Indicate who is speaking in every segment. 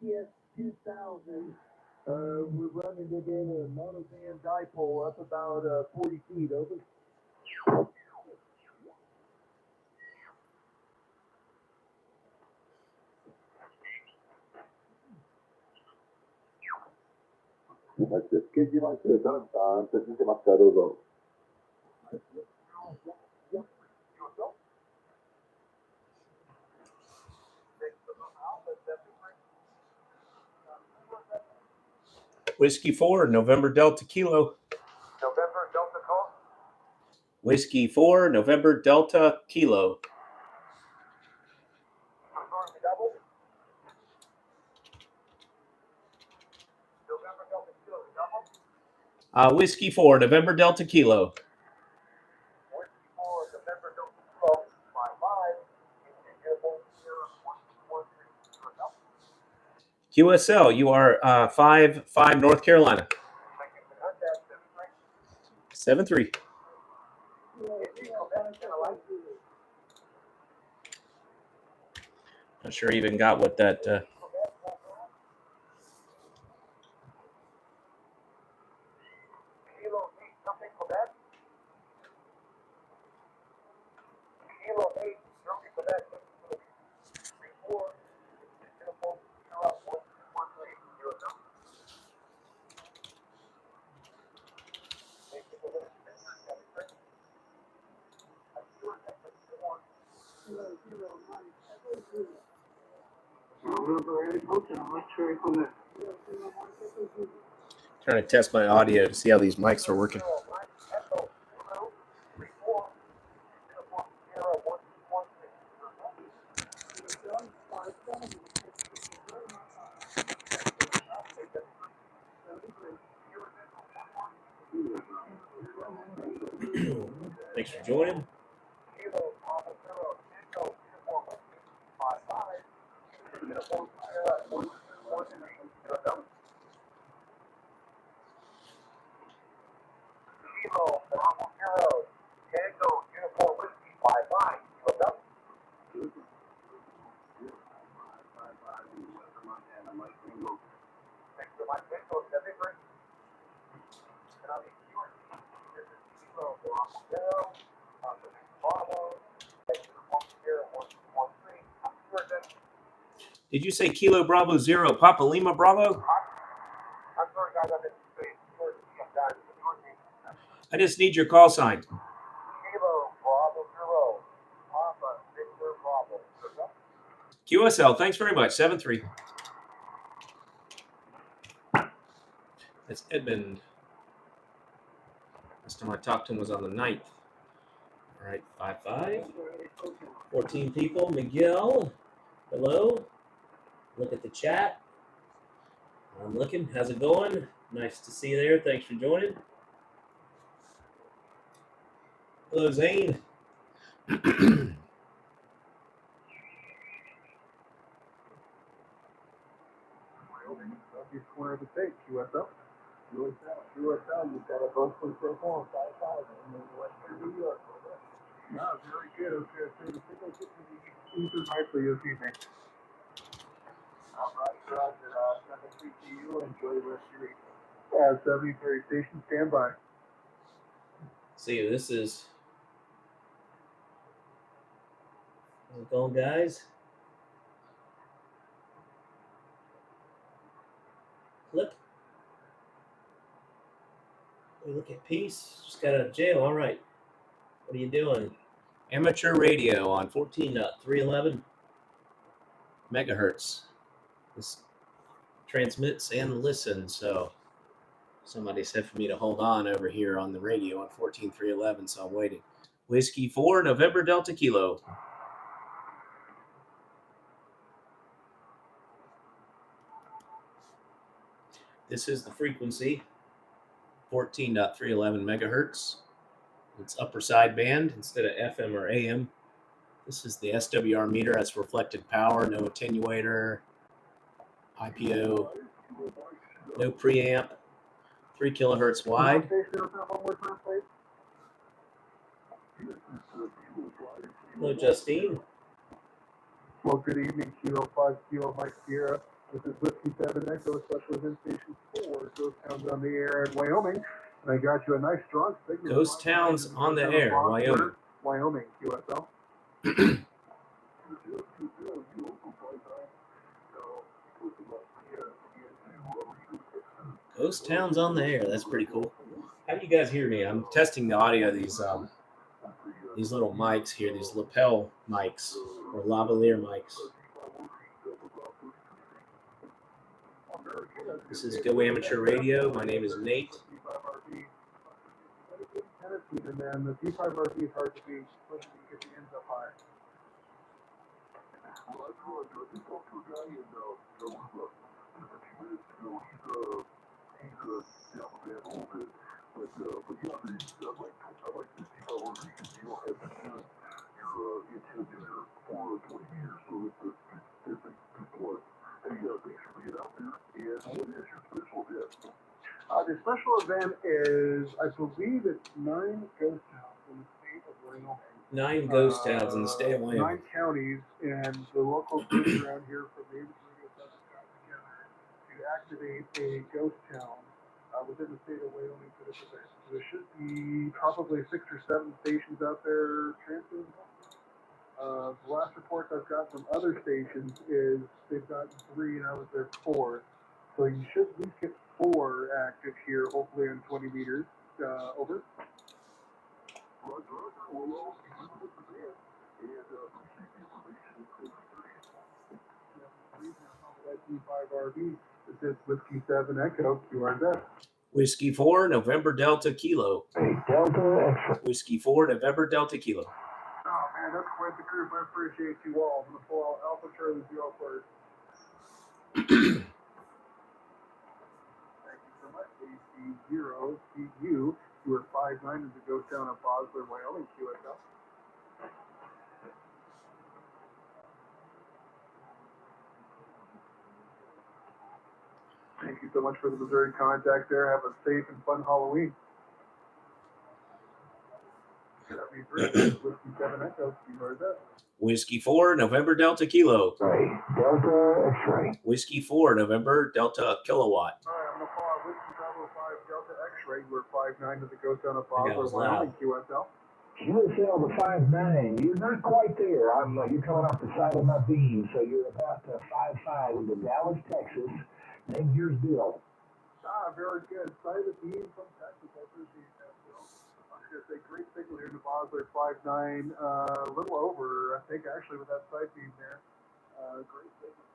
Speaker 1: TS2000. We're running it in a monovan dipole up about 40 feet. Over.
Speaker 2: Whiskey 4, November Delta Kilo.
Speaker 1: November Delta call.
Speaker 2: Whiskey 4, November Delta Kilo.
Speaker 1: Confirm the double. November Delta Kilo double.
Speaker 2: Whiskey 4, November Delta Kilo.
Speaker 1: Whiskey 4, November Delta Kilo. 55.
Speaker 2: QSL, you are 5-5 North Carolina. 7-3. Not sure even got what that.
Speaker 1: Kilo 8, something Quebec. Kilo 8, something Quebec. 3-4. Beautiful. You're up. 1-2-1-3. You're up.
Speaker 2: Trying to test my audio to see how these mics are working. Thanks for joining. Did you say Kilo Bravo 0, Papa Lima Bravo?
Speaker 1: I'm sorry, guys. I'm in space.
Speaker 2: I just need your call sign.
Speaker 1: Kilo Bravo 0, Papa Victor Bravo.
Speaker 2: QSL, thanks very much. 7-3. That's Edmund. Last time I talked to him was on the 9th. All right, 5-5. 14 people. Miguel, hello. Look at the chat. I'm looking. How's it going? Nice to see you there. Thanks for joining. Hello, Zane.
Speaker 1: Northeast corner of the state, QSL. QSL, you've got a both for so far, 5-5, and then Western New York. No, very good. Okay, so the signal gets to the eastern nicely this evening. All right, Roger. 7-3 to you. Enjoy the rest of your evening. 73 station, stand by.
Speaker 2: See, this is. How's it going, guys? Clip. We look at Peace. Just got out of jail. All right. What are you doing? Amateur radio on 14.311 megahertz. This transmits and listens. So somebody said for me to hold on over here on the radio on 14.311. So I'm waiting. Whiskey 4, November Delta Kilo. This is the frequency, 14.311 megahertz. It's upper sideband instead of FM or AM. This is the SWR meter. That's reflected power, no attenuator, IPO, no preamp, 3 kilohertz wide. Hello, Justine.
Speaker 1: Well, good evening, Kilo 5 Kilo Mike Sierra. This is Whiskey 7 Echo, special event station 4, Ghost Towns on the air in Wyoming. And I got you a nice strong signal.
Speaker 2: Ghost Towns on the air, Wyoming.
Speaker 1: Wyoming, QSL.
Speaker 2: Ghost Towns on the air. That's pretty cool. How do you guys hear me? I'm testing the audio of these little mics here, these lapel mics or lavalier mics. This is GoAmateurRadio. My name is Nate.
Speaker 1: And then the D5RP is hard to beat, especially when you get the ends up high. Well, I told you, I just talked to a guy in a few minutes ago. He's down the band a little bit. But yeah, I like this D5RP because you don't have to do your intensity for 20 years, so it's a good plus. Hey, thanks for being out there. And what is your special event? The special event is, I believe it's 9 ghost towns in the state of Wyoming.
Speaker 2: 9 ghost towns in the state of Wyoming.
Speaker 1: 9 counties, and the local groups around here from the radio stations got together to activate a ghost town within the state of Wyoming for this event. So there should be probably 6 or 7 stations out there transmitting. The last reports I've got from other stations is they've gotten 3 and I was there 4. So you should at least get 4 active here, hopefully in 20 meters. Over. D5RV. This is Whiskey 7 Echo, QRZ.
Speaker 2: Whiskey 4, November Delta Kilo.
Speaker 1: Hey, Delta X.
Speaker 2: Whiskey 4, November Delta Kilo.
Speaker 1: Oh man, that's quite the group. I appreciate you all. I'm going to pull out Alpha Charlie Zero first. Thank you so much. AC0 CU. You are 5'9" as it goes down in Bosler, Wyoming, QSL. Thank you so much for the Missouri contact there. Have a safe and fun Halloween. 73, Whiskey 7 Echo. You heard that.
Speaker 2: Whiskey 4, November Delta Kilo.
Speaker 1: Right. Delta X-ray.
Speaker 2: Whiskey 4, November Delta Kilowatt.
Speaker 1: All right, I'm going to call out Whiskey Bravo 5 Delta X-ray. We're 5'9" as it goes down to Bosler, Wyoming, QSL.
Speaker 3: QSL to 5'9". You're not quite there. You're coming off the side of my beam, so you're about 5'5" into Dallas, Texas. Name yours, Bill.
Speaker 1: Very good. Side of the beam from Texas. I appreciate that, Bill. I was going to say, great signal here in the Bosler, 5'9", a little over, I think, actually, with that side beam there. Great signal.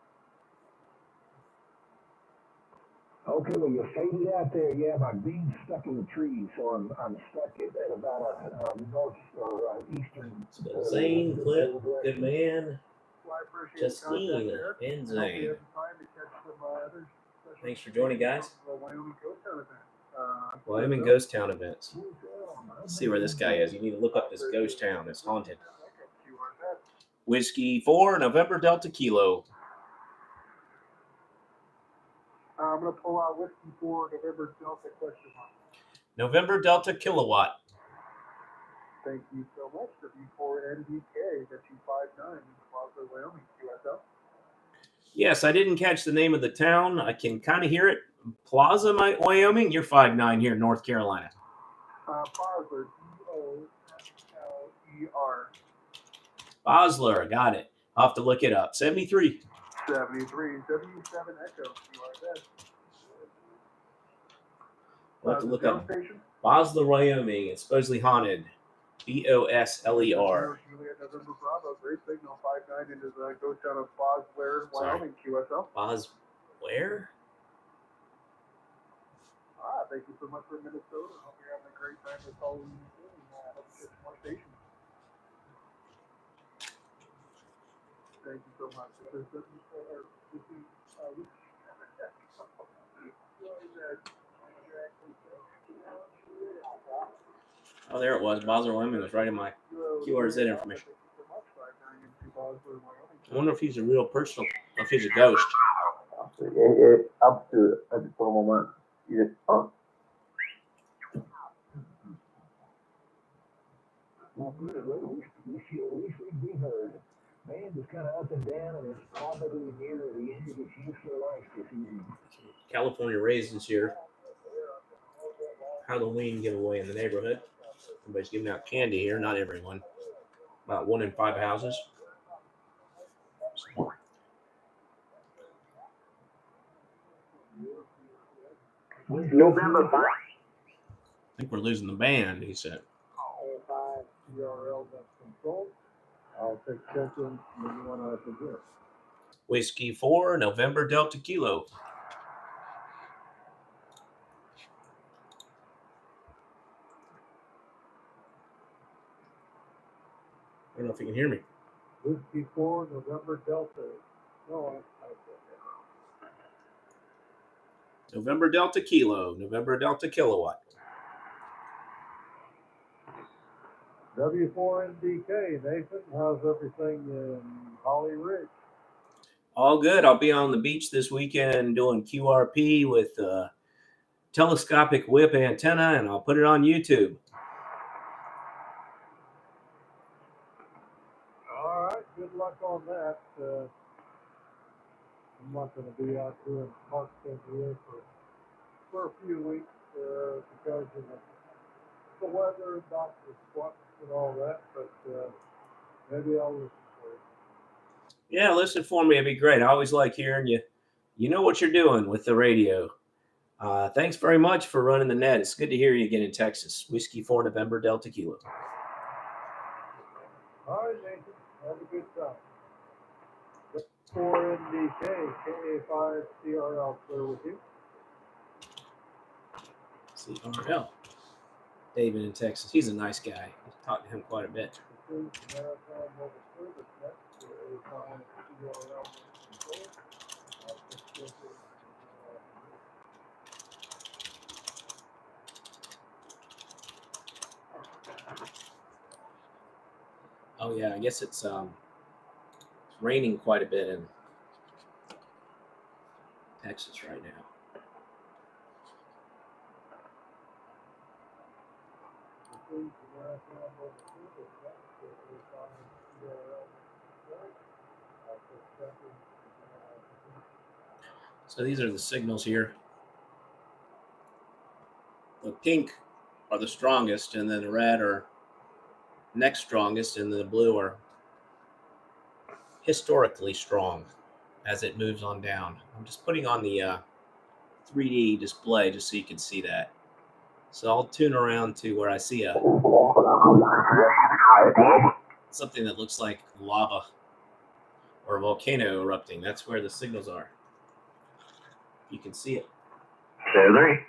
Speaker 3: Okay, well, you faded out there. Yeah, my beam's stuck in the tree, so I'm stuck at about a north or eastern.
Speaker 2: Zane, Clip, good man.
Speaker 1: Well, I appreciate
Speaker 2: Justine, and Zane. Thanks for joining, guys. Wyoming Ghost Town events. Let's see where this guy is. You need to look up this ghost town. It's haunted. Whiskey 4, November Delta Kilo.
Speaker 1: I'm going to pull out Whiskey 4, November Delta question mark.
Speaker 2: November Delta Kilowatt.
Speaker 1: Thank you so much. W4NDK, that's you 5'9", in Plaza, Wyoming, QSL.
Speaker 2: Yes, I didn't catch the name of the town. I can kind of hear it. Plaza, Wyoming. You're 5'9" here in North Carolina.
Speaker 1: Bosler, B-O-S-L-E-R.
Speaker 2: Bosler, got it. I'll have to look it up. 73.
Speaker 1: 73, W7 Echo, you are dead.
Speaker 2: We'll have to look up Bosler, Wyoming. It's supposedly haunted. B-O-S-L-E-R.
Speaker 1: Juliet November Bravo, great signal, 5'9" into the ghost town of Bosler, Wyoming, QSL.
Speaker 2: Where?
Speaker 1: Thank you so much for Minnesota. I hope you're having a great time this Halloween weekend. I hope you get some more stations. Thank you so much.
Speaker 2: Oh, there it was. Bosler, Wyoming was right in my QRZ information. I wonder if he's a real person or if he's a ghost.
Speaker 1: Up to at the moment. Yes.
Speaker 3: We heard. Band is kind of up and down, and it's probably near the end of its useful life this evening.
Speaker 2: California raisins here. Halloween giveaway in the neighborhood. Everybody's giving out candy here. Not everyone. About 1 in 5 houses.
Speaker 3: November 5th.
Speaker 2: I think we're losing the band, he said.
Speaker 1: 5 CRL that's controlled. I'll take check-in when I can hear.
Speaker 2: Whiskey 4, November Delta Kilo. I don't know if you can hear me.
Speaker 1: Whiskey 4, November Delta. No, I
Speaker 2: November Delta Kilo, November Delta Kilowatt.
Speaker 1: W4NDK, Nathan, how's everything in Holly Ridge?
Speaker 2: All good. I'll be on the beach this weekend doing QRP with telescopic whip antenna, and I'll put it on YouTube.
Speaker 1: All right, good luck on that. I'm not going to be out doing Park Central for a few weeks because of the weather, doctor squats, and all that, but maybe I'll listen for you.
Speaker 2: Yeah, listen for me. It'd be great. I always like hearing you. You know what you're doing with the radio. Thanks very much for running the net. It's good to hear you again in Texas. Whiskey 4, November Delta Kilo.
Speaker 1: All right, Nathan, have a good time. 4NDK, KA5 CRL, clear with you.
Speaker 2: CRL. David in Texas. He's a nice guy. I've talked to him quite a bit. Oh yeah, I guess it's raining quite a bit in Texas right now. So these are the signals here. The pink are the strongest, and then the red are next strongest, and then the blue are historically strong as it moves on down. I'm just putting on the 3D display just so you can see that. So I'll tune around to where I see something that looks like lava or a volcano erupting. That's where the signals are. You can see it.
Speaker 3: There, there.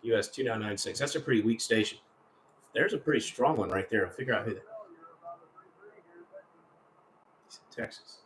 Speaker 2: US 2996. That's a pretty weak station. There's a pretty strong one right there. I'll figure out who that is. Texas.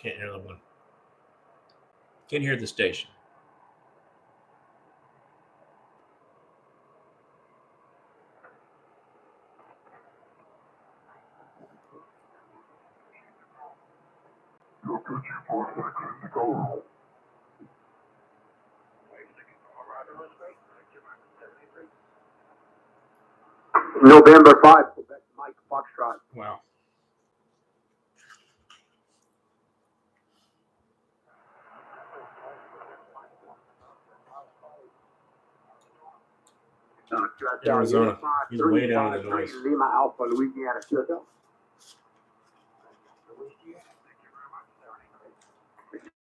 Speaker 2: Can't hear the one. Can't hear the station.
Speaker 3: November 5th, that's Mike Foxtrot.
Speaker 2: Wow. Arizona. He's way down in the noise.
Speaker 3: Lima Alpha, Louisiana, QSL.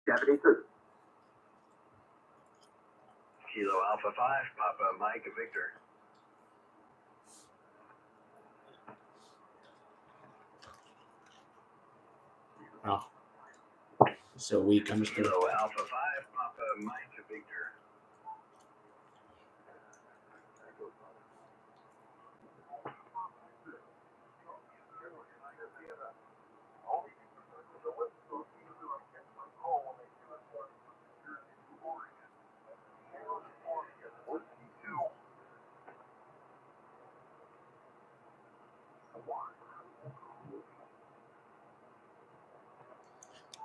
Speaker 3: 73. Kilo Alpha 5, Papa Mike Victor.
Speaker 2: Oh, so weak. I'm just gonna.
Speaker 3: Kilo Alpha 5, Papa Mike Victor.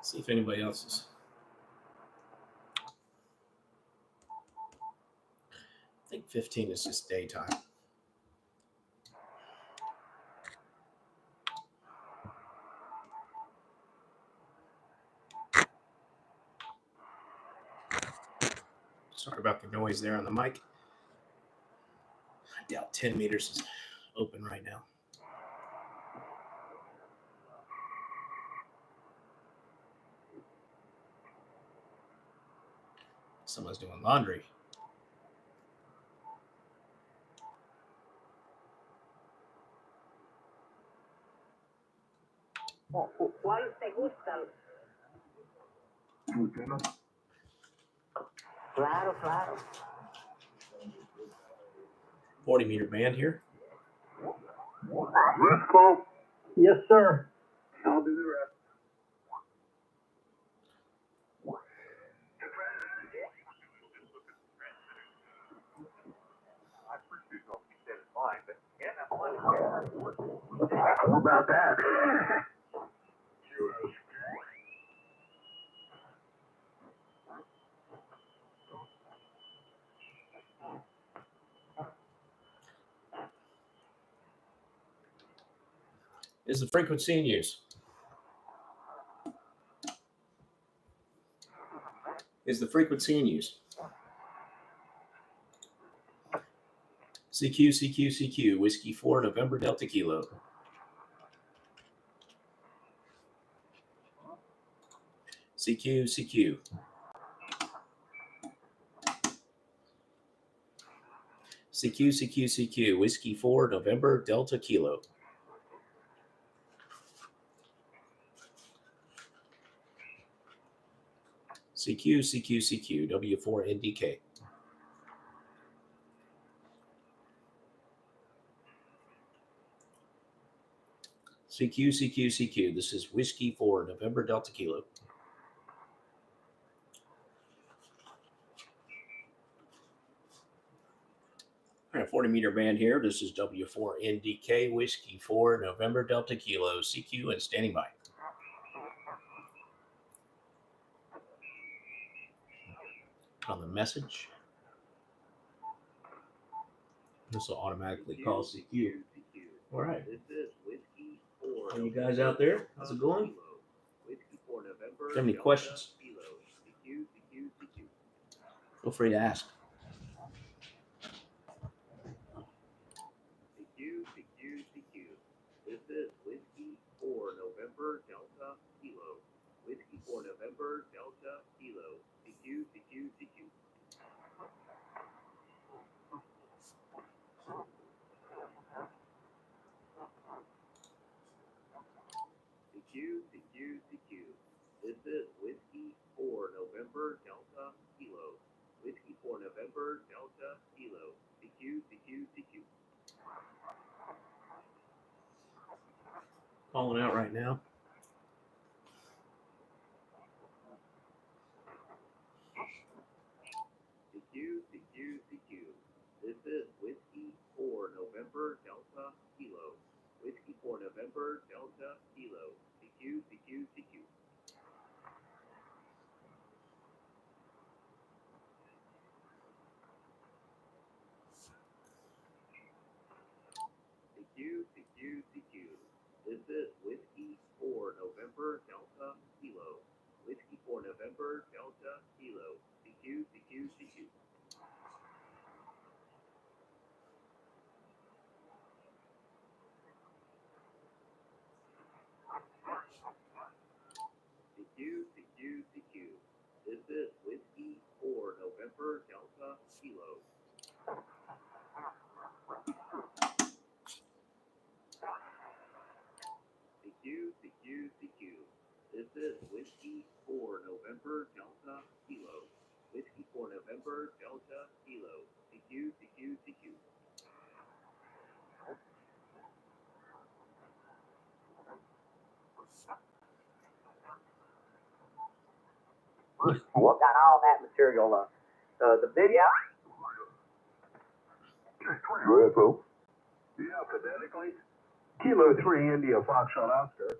Speaker 2: See if anybody else is. I think 15 is just daytime. Sorry about the noise there on the mic. I doubt 10 meters is open right now. Someone's doing laundry.
Speaker 4: ¿Cuál te gustan? Claro, claro.
Speaker 2: 40 meter band here.
Speaker 3: Westphal?
Speaker 1: Yes, sir.
Speaker 3: I'll do the rest. How about that?
Speaker 2: Is the frequency in use? Is the frequency in use? CQ, CQ, CQ, Whiskey 4, November, Delta Kilo. CQ, CQ. CQ, CQ, CQ, Whiskey 4, November, Delta Kilo. CQ, CQ, CQ, W4NDK. CQ, CQ, CQ, this is Whiskey 4, November, Delta Kilo. All right, 40 meter band here. This is W4NDK, Whiskey 4, November, Delta Kilo, CQ, and standing by. On the message. This will automatically call CQ. All right. Are you guys out there? How's it going? Do you have any questions? Feel free to ask.
Speaker 5: This is Whiskey 4 November Delta Kilo. Whiskey 4 November Delta Kilo. CQ, CQ, CQ. CQ, CQ, CQ. This is Whiskey 4 November Delta Kilo. Whiskey 4 November Delta Kilo. CQ, CQ, CQ.
Speaker 2: Calling out right now.
Speaker 5: CQ, CQ, CQ. This is Whiskey 4 November Delta Kilo. Whiskey 4 November Delta Kilo. CQ, CQ, CQ. CQ, CQ, CQ. This is Whiskey 4 November Delta Kilo. Whiskey 4 November Delta Kilo. CQ, CQ, CQ. CQ, CQ, CQ. This is Whiskey 4 November Delta Kilo. CQ, CQ, CQ. This is Whiskey 4 November Delta Kilo. Whiskey 4 November Delta Kilo. CQ, CQ, CQ.
Speaker 6: What got all that material? The video?
Speaker 3: UFO.
Speaker 1: Yeah, phonetically. Kilo 3 India Foxtrot Oscar.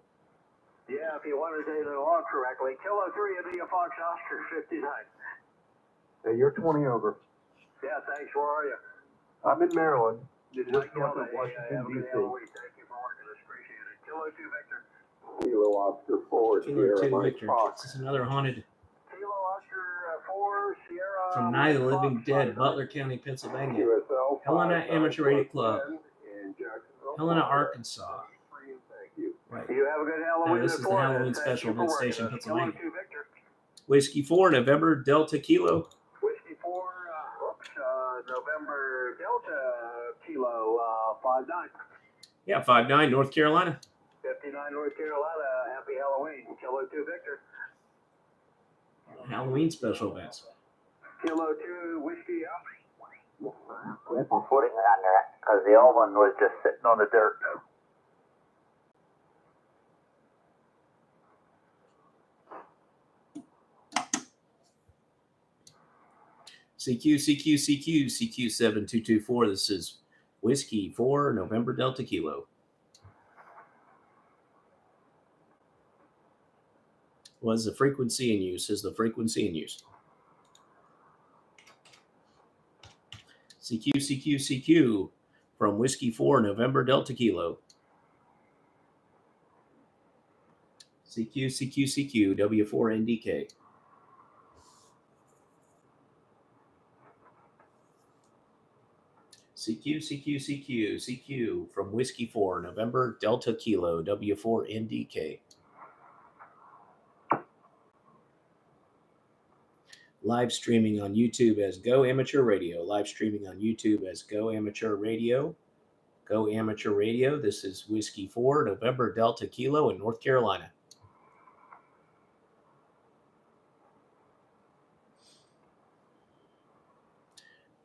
Speaker 1: Yeah, if you want to say the log correctly. Kilo 3 India Fox Oscar 59. Hey, you're 20 over. Yeah, thanks. Where are you? I'm in Maryland. Just north of Washington, D.C. Thank you for working. It's appreciated. Kilo 2 Victor. Kilo Oscar 4
Speaker 2: Kilo
Speaker 1: Sierra
Speaker 2: 2
Speaker 1: Mike
Speaker 2: Victor.
Speaker 1: Fox.
Speaker 2: This is another haunted
Speaker 1: Kilo Oscar 4 Sierra
Speaker 2: from Night of the Living
Speaker 1: Fox,
Speaker 2: Dead, Butler County, Pennsylvania.
Speaker 1: QSL
Speaker 2: Helena
Speaker 1: 5,
Speaker 2: Amateur Radio Club,
Speaker 1: in Jacksonville,
Speaker 2: Helena,
Speaker 1: Florida.
Speaker 2: Arkansas.
Speaker 1: Thank you.
Speaker 2: Right.
Speaker 1: You have a good Halloween.
Speaker 2: No, this is the Halloween special, Mid Station, Pennsylvania.
Speaker 1: Kilo 2 Victor.
Speaker 2: Whiskey 4 November Delta Kilo.
Speaker 1: Whiskey 4, November Delta Kilo 59.
Speaker 2: Yeah, 5-9, North Carolina.
Speaker 1: 59 North Carolina. Happy Halloween. Kilo 2 Victor.
Speaker 2: Halloween special events.
Speaker 1: Kilo 2 Whiskey out.
Speaker 6: We're putting it under it because the old one was just sitting on the dirt.
Speaker 2: CQ 7224. This is Whiskey 4 November Delta Kilo. Was the frequency in use? Is the frequency in use? CQ from Whiskey 4 November Delta Kilo. CQ W4NDK. CQ from Whiskey 4 November Delta Kilo W4NDK. Live streaming on YouTube as Go Amateur Radio. Live streaming on YouTube as Go Amateur Radio. Go Amateur Radio. This is Whiskey 4 November Delta Kilo in North Carolina.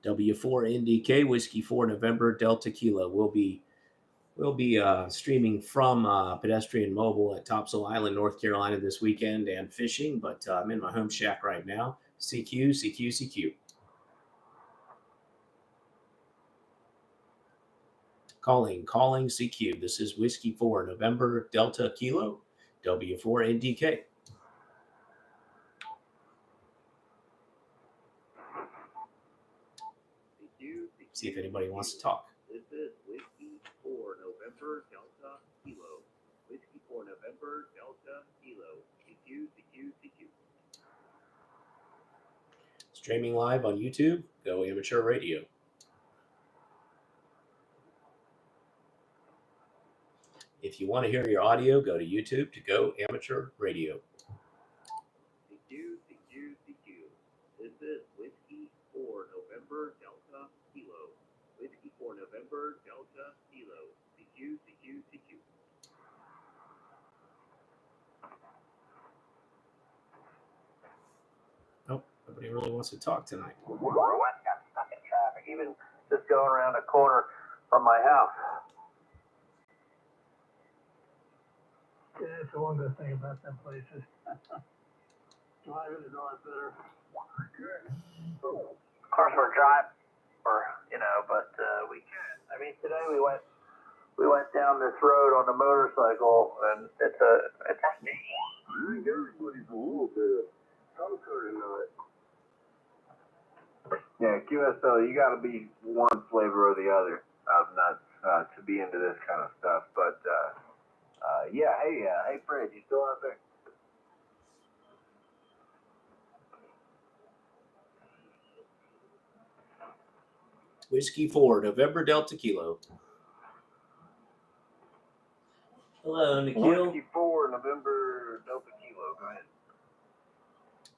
Speaker 2: W4NDK Whiskey 4 November Delta Kilo. We'll be streaming from Pedestrian Mobile at Topsail Island, North Carolina this weekend and fishing, but I'm in my home shack right now. CQ. Calling CQ. This is Whiskey 4 November Delta Kilo W4NDK. See if anybody wants to talk.
Speaker 5: This is Whiskey 4 November Delta Kilo. Whiskey 4 November Delta Kilo. CQ.
Speaker 2: Streaming live on YouTube, Go Amateur Radio. If you want to hear your audio, go to YouTube to Go Amateur Radio.
Speaker 5: CQ. This is Whiskey 4 November Delta Kilo. Whiskey 4 November Delta Kilo. CQ.
Speaker 2: Nope, nobody really wants to talk tonight.
Speaker 6: Got stuck in traffic, even just going around a corner from my house.
Speaker 1: Yeah, that's the one good thing about them places. Driving is a lot better.
Speaker 6: Of course, we're driving, but we can. I mean, today we went down this road on the motorcycle, and it's
Speaker 1: I think everybody's a little bit of comfort tonight.
Speaker 7: Yeah, QSO, you got to be one flavor or the other not to be into this kind of stuff. But yeah, hey, Fred, you still out there?
Speaker 2: Whiskey 4 November Delta Kilo. Hello, Nikhil.
Speaker 7: Whiskey 4 November Delta Kilo. Go ahead.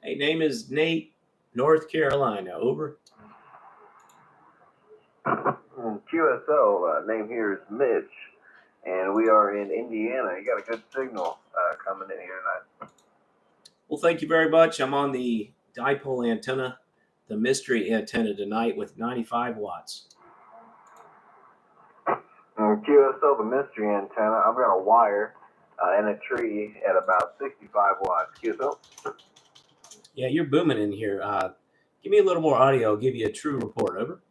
Speaker 2: Hey, name is Nate, North Carolina. Over.
Speaker 7: QSO, name here is Mitch, and we are in Indiana. You got a good signal coming in here tonight.
Speaker 2: Well, thank you very much. I'm on the dipole antenna, the mystery antenna tonight with 95 watts.
Speaker 7: QSL, the mystery antenna, I've got a wire in a tree at about 65 watts. QSL?
Speaker 2: Yeah, you're booming in here. Give me a little more audio. I'll give you a true report. Over.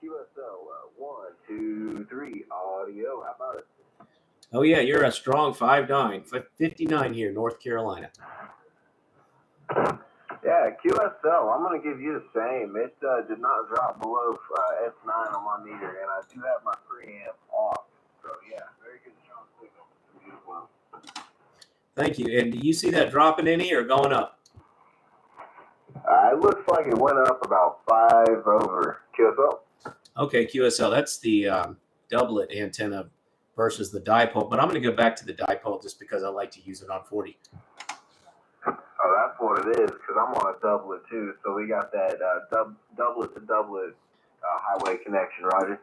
Speaker 7: QSL, 1, 2, 3, audio. How about it?
Speaker 2: Oh, yeah, you're a strong 5'9", 59 here, North Carolina.
Speaker 7: Yeah, QSL, I'm going to give you the same. It did not drop below S9 on my meter, and I do have my preamp off. So, yeah, very good strong signal from you as well.
Speaker 2: Thank you. And do you see that dropping any or going up?
Speaker 7: It looks like it went up about 5 over. QSL?
Speaker 2: Okay, QSL, that's the doublet antenna versus the dipole. But I'm going to go back to the dipole just because I like to use it on 40.
Speaker 7: Oh, that's what it is, because I'm on a doublet too. So we got that doublet to doublet highway connection, Roger.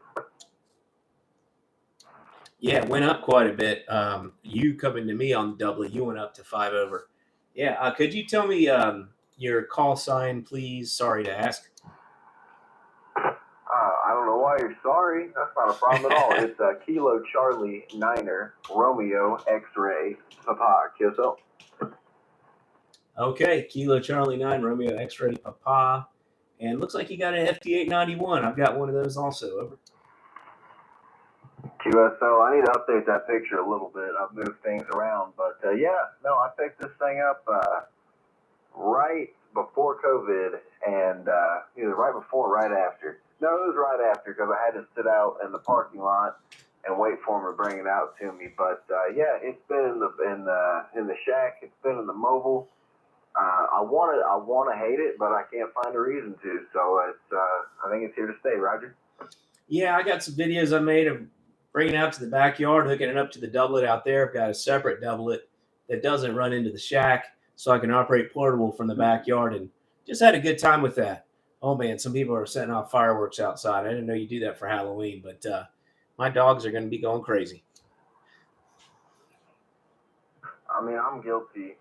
Speaker 2: Yeah, it went up quite a bit. You coming to me on the doublet, you went up to 5 over. Yeah, could you tell me your call sign, please? Sorry to ask.
Speaker 7: I don't know why you're sorry. That's not a problem at all. It's Kilo Charlie Niner Romeo X-Ray Papa. QSL.
Speaker 2: Okay, Kilo Charlie 9 Romeo X-Ray Papa. And looks like you got an FD891. I've got one of those also. Over.
Speaker 7: QSL, I need to update that picture a little bit. I've moved things around. But I picked this thing up right before COVID and either right before or right after. No, it was right after because I had to sit out in the parking lot and wait for him to bring it out to me. But it's been in the shack. It's been in the mobile. I want to hate it, but I can't find a reason to. So I think it's here to stay, Roger.
Speaker 2: Yeah, I got some videos I made of bringing it out to the backyard, hooking it up to the doublet out there. I've got a separate doublet that doesn't run into the shack, so I can operate portable from the backyard, and just had a good time with that. Oh man, some people are setting off fireworks outside. I didn't know you do that for Halloween, but my dogs are going to be going crazy.
Speaker 7: I mean, I'm guilty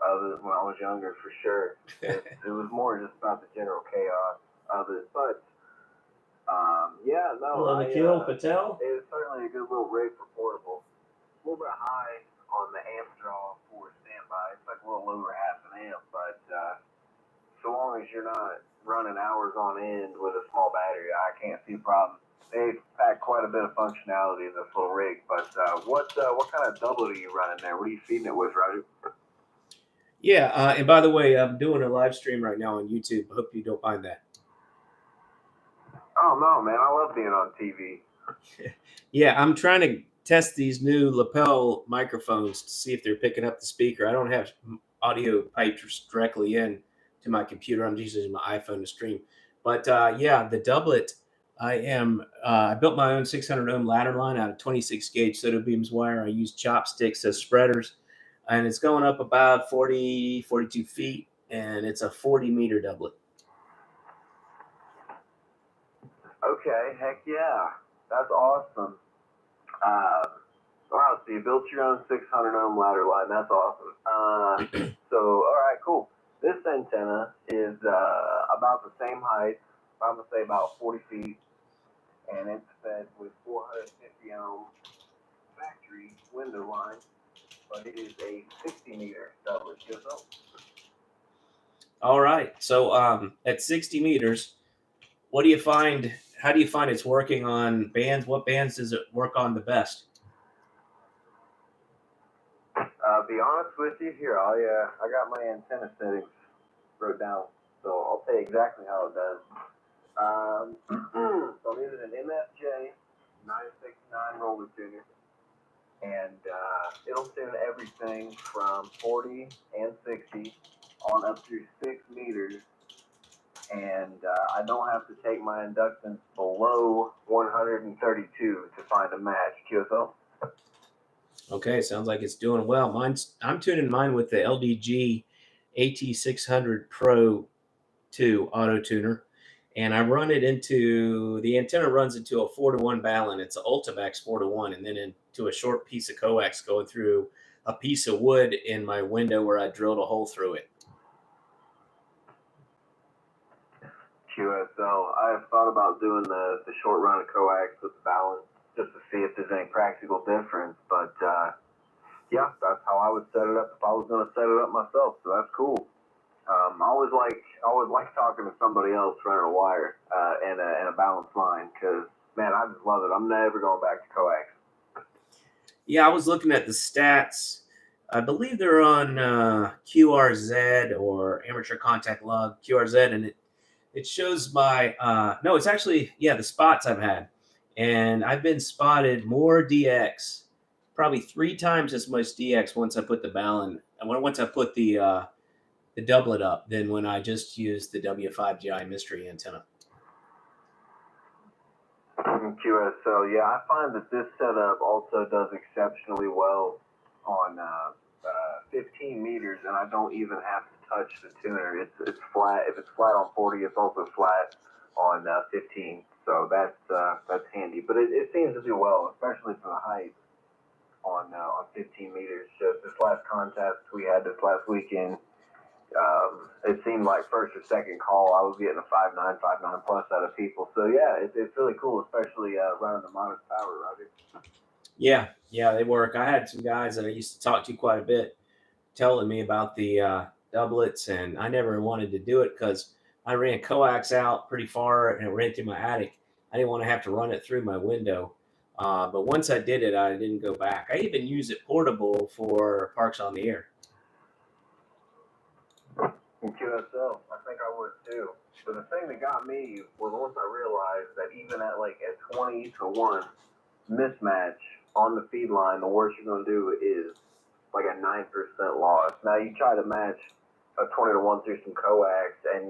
Speaker 7: of it when I was younger, for sure. It was more just about the general chaos of it. But,
Speaker 2: Hello, Nikhil Patel.
Speaker 7: It's certainly a good little rig for portable. A little bit high on the amp draw for standby. It's like a little over half an amp, but so long as you're not running hours on end with a small battery, I can't see a problem. They pack quite a bit of functionality in this little rig, but what kind of doublet are you running there? What are you feeding it with, Roger?
Speaker 2: Yeah, and by the way, I'm doing a live stream right now on YouTube. I hope you don't mind that.
Speaker 7: Oh, no, man. I love being on TV.
Speaker 2: Yeah, I'm trying to test these new lapel microphones to see if they're picking up the speaker. I don't have audio piped directly in to my computer. I'm just using my iPhone to stream. But the doublet, I built my own 600 ohm ladder line out of 26 gauge soda beams wire. I use chopsticks as spreaders, and it's going up about 42 feet, and it's a 40 meter doublet.
Speaker 7: Okay, heck yeah. That's awesome. Wow, so you built your own 600 ohm ladder line. That's awesome. So, all right, cool. This antenna is about the same height. I'm going to say about 40 feet. And it's fed with 450 ohm factory window line. But it is a 60 meter doublet.
Speaker 2: All right. So at 60 meters, what do you find? How do you find it's working on bands? What bands does it work on the best?
Speaker 7: Be honest with you, here I got my antenna settings wrote down, so I'll tell you exactly how it does. So I'm using an MFJ 969 roller tuner, and it'll tune everything from 40 and 60 on up to 6 meters. And I don't have to take my inductance below 132 to find a match. QSL?
Speaker 2: Okay, sounds like it's doing well. I'm tuning mine with the LDG AT600 Pro 2 auto tuner, and I run it into the antenna runs into a 4-to-1 balun. It's an Ultimax 4-to-1, and then into a short piece of coax going through a piece of wood in my window where I drilled a hole through it.
Speaker 7: QSL. I have thought about doing the short run of coax with the balance just to see if there's any practical difference, but yeah, that's how I would set it up if I was going to set it up myself. So that's cool. I always like talking to somebody else running a wire and a balanced line because, man, I just love it. I'm never going back to coax.
Speaker 2: Yeah, I was looking at the stats. I believe they're on QRZ or Amateur Contact Log, QRZ, and it shows my no, it's actually, yeah, the spots I've had. And I've been spotted more DX, probably 3 times as much DX once I put the balun, and once I put the doublet up than when I just used the W5GI mystery antenna.
Speaker 7: QSL, yeah, I find that this setup also does exceptionally well on 15 meters, and I don't even have to touch the tuner. It's flat. If it's flat on 40, it's also flat on 15. So that's handy. But it seems to do well, especially for the height on 15 meters. Just this last contest we had this last weekend, it seemed like first or second call I was getting a 5.9 plus out of people. So yeah, it's really cool, especially running the modest power, Roger.
Speaker 2: Yeah, they work. I had some guys that I used to talk to quite a bit telling me about the doublets, and I never wanted to do it because I ran coax out pretty far and it ran through my attic. I didn't want to have to run it through my window. But once I did it, I didn't go back. I even use it portable for parks on the air.
Speaker 7: In QSL, I think I would too. But the thing that got me was once I realized that even at like a 20-to-1 mismatch on the feed line, the worst you're going to do is like a 9% loss. Now you try to match a 20-to-1 through some coax, and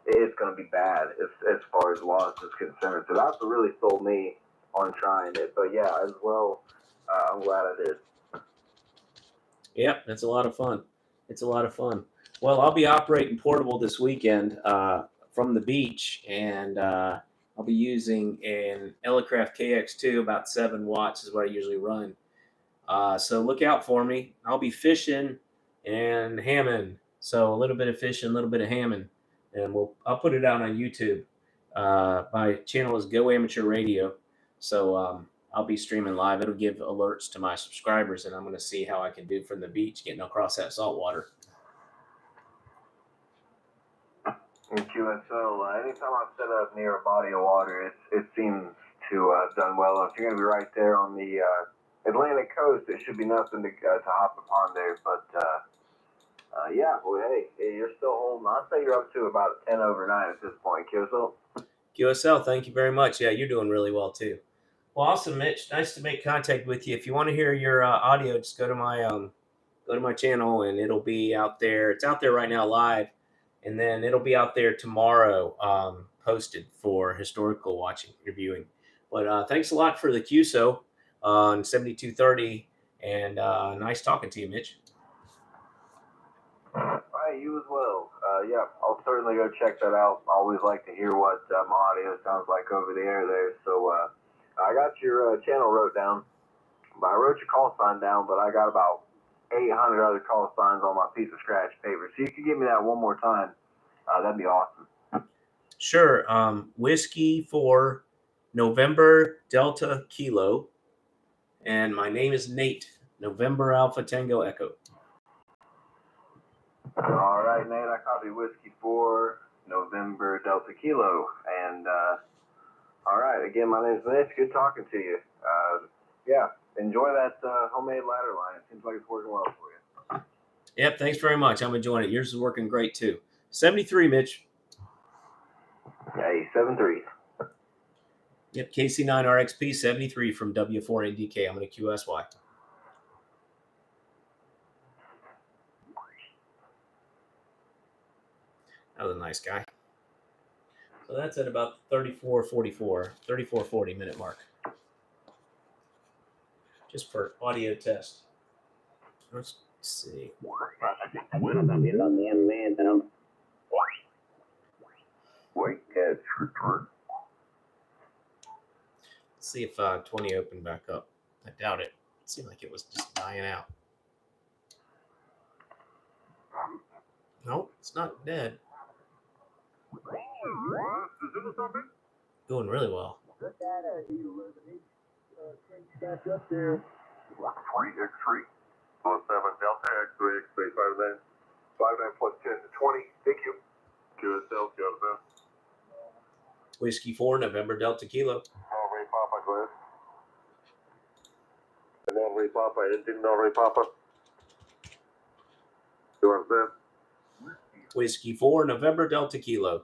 Speaker 7: it's going to be bad as far as loss is concerned. So that's what really sold me on trying it. But yeah, as well, I'm glad I did.
Speaker 2: Yep, that's a lot of fun. It's a lot of fun. Well, I'll be operating portable this weekend from the beach, and I'll be using an Elecraft KX2, about 7 watts is what I usually run. So look out for me. I'll be fishing and hamming. So a little bit of fishing, a little bit of hamming, and I'll put it out on YouTube. My channel is GoAmateurRadio. So I'll be streaming live. It'll give alerts to my subscribers, and I'm going to see how I can do from the beach getting across that salt water.
Speaker 7: In QSL, anytime I've set up near a body of water, it seems to have done well. If you're going to be right there on the Atlantic coast, it should be nothing to hop upon there. But yeah, well, hey, you're still holding. I'd say you're up to about 10 over 9 at this point, QSL.
Speaker 2: QSL, thank you very much. Yeah, you're doing really well too. Well, awesome, Mitch. Nice to make contact with you. If you want to hear your audio, just go to my channel, and it'll be out there. It's out there right now live, and then it'll be out there tomorrow, posted for historical watching, reviewing. But thanks a lot for the QSO on 7230, and nice talking to you, Mitch.
Speaker 7: All right, you as well. Yeah, I'll certainly go check that out. I always like to hear what my audio sounds like over the air there. So I got your channel wrote down. I wrote your call sign down, but I got about 800 other call signs on my piece of scratch paper. So you could give me that one more time. That'd be awesome.
Speaker 2: Sure. Whiskey for November Delta Kilo. And my name is Nate, November Alpha Tango Echo.
Speaker 7: All right, Nate, I copy Whiskey for November Delta Kilo. And all right, again, my name is Mitch. Good talking to you. Yeah, enjoy that homemade ladder line. It seems like it's working well for you.
Speaker 2: Yep, thanks very much. I'm enjoying it. Yours is working great too. 73, Mitch.
Speaker 7: Hey, 7-3.
Speaker 2: Yep, KC9RXP 73 from W4NDK. I'm going to QSY. That was a nice guy. So that's at about 34:40 minute mark. Just for audio test. Let's see.
Speaker 7: White Cat's return.
Speaker 2: Let's see if 20 opened back up. I doubt it. It seemed like it was just dying out. No, it's not dead. Doing really well.
Speaker 1: Back up there.
Speaker 7: 3X3. 07 Delta X3 X3 59. 59 plus 10 to 20. Thank you. QSL, QSL.
Speaker 2: Whiskey 4, November Delta Kilo.
Speaker 7: Norway Papa, go ahead. Norway Papa, engine Norway Papa. QSL.
Speaker 2: Whiskey 4, November Delta Kilo.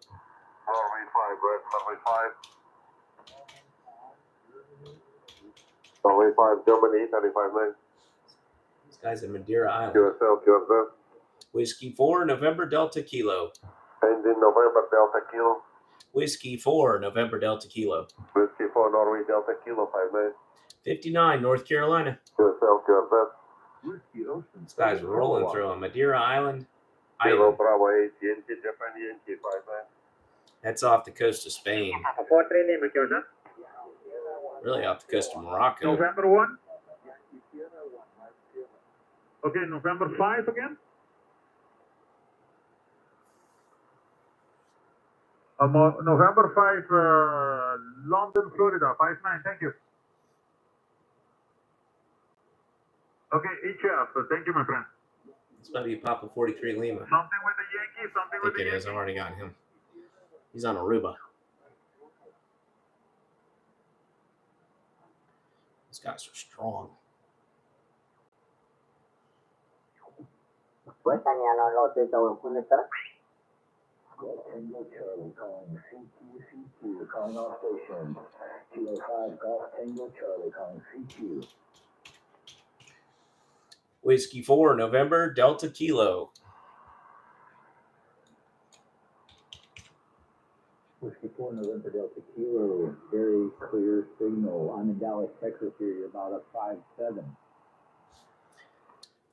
Speaker 7: Norway 5, go ahead. Norway 5. Norway 5, Germany, 95.9.
Speaker 2: This guy's in Madeira Island.
Speaker 7: QSL, QSL.
Speaker 2: Whiskey 4, November Delta Kilo.
Speaker 7: Engine November Delta Kilo.
Speaker 2: Whiskey 4, November Delta Kilo.
Speaker 7: Whiskey 4, Norway Delta Kilo, 59.
Speaker 2: 59, North Carolina.
Speaker 7: QSL, QSL.
Speaker 1: Whiskey Ocean.
Speaker 2: This guy's rolling through a Madeira Island.
Speaker 7: Kilo Bravo 8, Yankee, Japan, Yankee, 59.
Speaker 2: That's off the coast of Spain.
Speaker 6: 43 name, QSL.
Speaker 2: Really off the coast of Morocco.
Speaker 6: November 1. Okay, November 5 again. November 5, London, Florida, 59, thank you. Okay, HF, thank you, my friend.
Speaker 2: This might be Papa 43 Lima.
Speaker 6: Something with the Yankees, something
Speaker 2: I
Speaker 6: with
Speaker 2: think
Speaker 6: the
Speaker 2: it is.
Speaker 6: Yankees.
Speaker 2: I've already got him. He's on Aruba. These guys are strong.
Speaker 3: Tango Charlie calling CQ, calling all stations. 205 Golf Tango Charlie calling CQ.
Speaker 2: Whiskey 4, November Delta Kilo.
Speaker 3: Whiskey 4 November Delta Kilo, very clear signal. I'm in Dallas, Texas here. You're about a 5-7.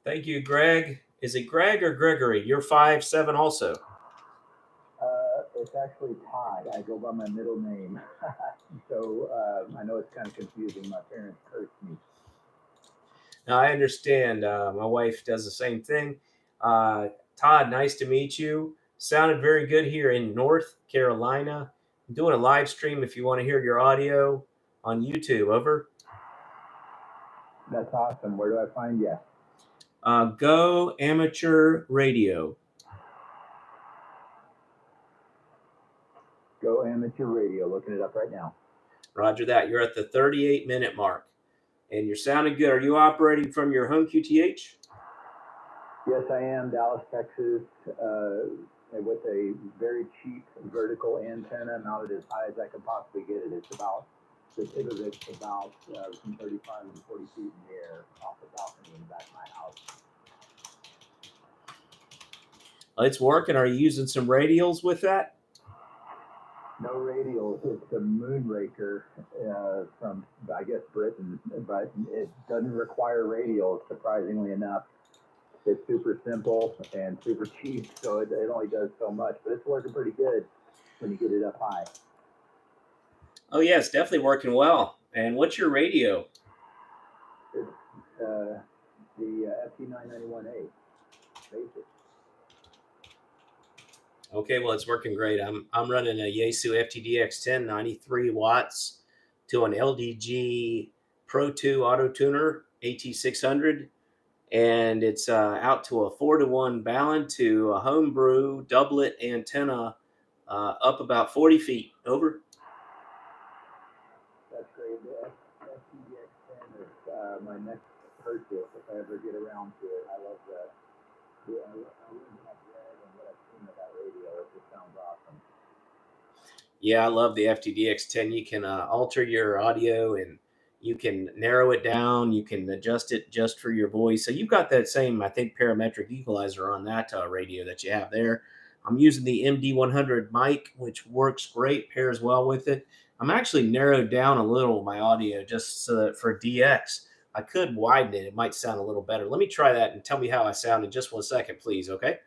Speaker 2: Thank you, Greg. Is it Greg or Gregory? You're 5'7" also.
Speaker 3: It's actually Todd. I go by my middle name. So I know it's kind of confusing. My parents cursed me.
Speaker 2: Now, I understand. My wife does the same thing. Todd, nice to meet you. Sounded very good here in North Carolina. I'm doing a live stream if you want to hear your audio on YouTube. Over.
Speaker 3: That's awesome. Where do I find you?
Speaker 2: GoAmateurRadio.
Speaker 3: GoAmateurRadio. Looking it up right now.
Speaker 2: Roger that. You're at the 38-minute mark. And you're sounding good. Are you operating from your home QTH?
Speaker 3: Yes, I am. Dallas, Texas, with a very cheap vertical antenna mounted as high as I can possibly get it. It's about, the tip of it's about from 35 and 40 feet in the air off the balcony in the back of my house.
Speaker 2: It's working. Are you using some radials with that?
Speaker 3: No radials. It's a Moonraker from, I guess, Britain, but it doesn't require radials, surprisingly enough. It's super simple and super cheap, so it only does so much, but it's working pretty good when you get it up high.
Speaker 2: Oh, yeah, it's definitely working well. And what's your radio?
Speaker 3: It's the FT991A, basic.
Speaker 2: Okay, well, it's working great. I'm running a Yaesu FTDX10, 93 watts to an LDG Pro 2 auto tuner AT600, and it's out to a 4-to-1 balun to a homebrew doublet antenna up about 40 feet. Over.
Speaker 3: That's great. The FTDX10 is my next purchase if I ever get around to it. I love that. I love that red and what I've seen of that radio. It just sounds awesome.
Speaker 2: Yeah, I love the FTDX10. You can alter your audio and you can narrow it down. You can adjust it just for your voice. So you've got that same, I think, parametric equalizer on that radio that you have there. I'm using the MD100 mic, which works great, pairs well with it. I'm actually narrowed down a little my audio just so that for DX. I could widen it. It might sound a little better. Let me try that and tell me how I sound in just 1 second, please, okay?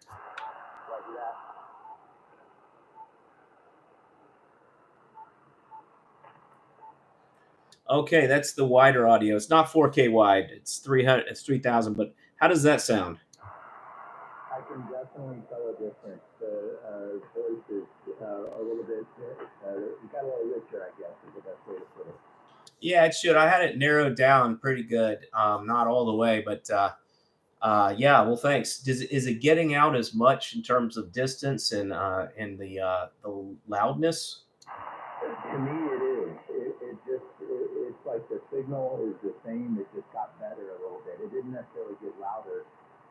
Speaker 2: Okay, that's the wider audio. It's not 4K wide. It's 300. It's 3,000. But how does that sound?
Speaker 3: I can definitely tell a difference. The voice is a little bit, got a little richer, I guess, is the best way to put it.
Speaker 2: Yeah, it should. I had it narrowed down pretty good. Not all the way, but yeah. Well, thanks. Is it getting out as much in terms of distance and the loudness?
Speaker 3: To me, it is. It's like the signal is the same. It just got better a little bit. It didn't necessarily get louder,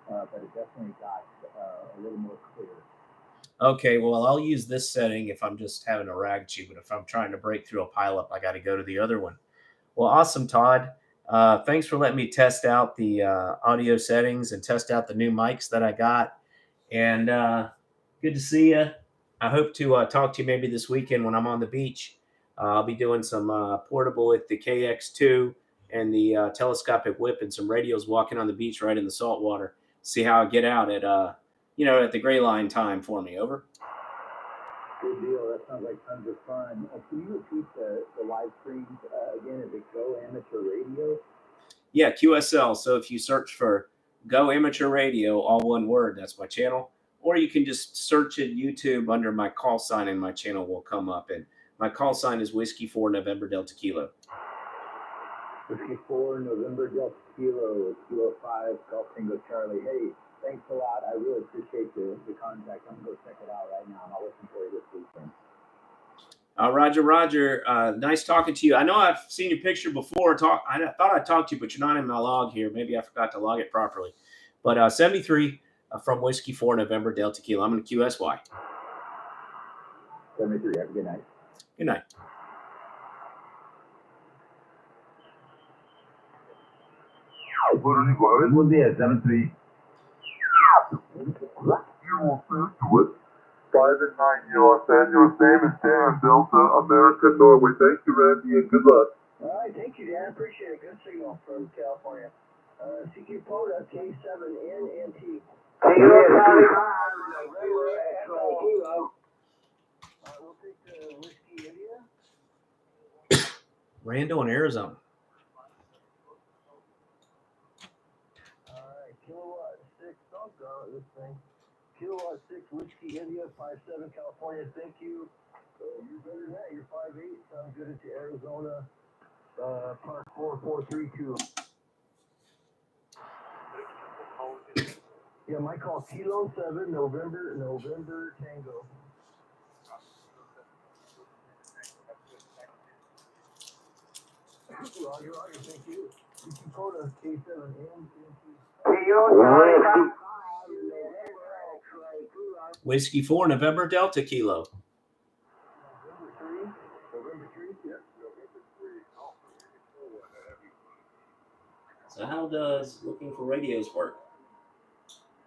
Speaker 3: but it definitely got a little more clear.
Speaker 2: Okay, well, I'll use this setting if I'm just having a rag chew, but if I'm trying to break through a pileup, I got to go to the other one. Well, awesome, Todd. Thanks for letting me test out the audio settings and test out the new mics that I got. And good to see you. I hope to talk to you maybe this weekend when I'm on the beach. I'll be doing some portable at the KX2 and the telescopic whip and some radios walking on the beach right in the salt water. See how I get out at at the gray line time for me. Over.
Speaker 3: Good deal. That sounds like tons of fun. Can you repeat the live streams again? Is it GoAmateurRadio?
Speaker 2: Yeah, QSL. So if you search for Go Amateur Radio, all one word, that's my channel. Or you can just search at YouTube under my call sign and my channel will come up. And my call sign is Whiskey 4 November Delta Kilo.
Speaker 3: Whiskey 4 November Delta Kilo, Kilo 5, Golf Tango Charlie. Hey, thanks a lot. I really appreciate the contact. I'm going to go check it out right now. I'm looking for you this weekend.
Speaker 2: Roger. Nice talking to you. I know I've seen your picture before. I thought I talked to you, but you're not in my log here. Maybe I forgot to log it properly. But 73 from Whiskey 4 November Delta Kilo. I'm in QSY.
Speaker 3: 73. Have a good night.
Speaker 2: Good night.
Speaker 3: Buen día, 73.
Speaker 1: What? 5 and 9 Los Angeles, name is Dan, Delta, America, Norway. Thank you, Randy, and good luck.
Speaker 6: All right, thank you, Dan. Appreciate it. Good signal from California. CQ Poda, K7NNT. We'll take the Whiskey India.
Speaker 2: Randall in Arizona.
Speaker 6: All right, Kilowatt 6. Doggone this thing. Kilowatt 6 Whiskey India, 57 California. Thank you. You're better than that. You're 5'8". Sounds good into Arizona. Park 4432. Yeah, my call Kilo 7 November Tango. Roger, thank you. Dakota K7M.
Speaker 2: Whiskey 4 November Delta Kilo.
Speaker 6: November 3? Yeah.
Speaker 2: So how does looking for radios work?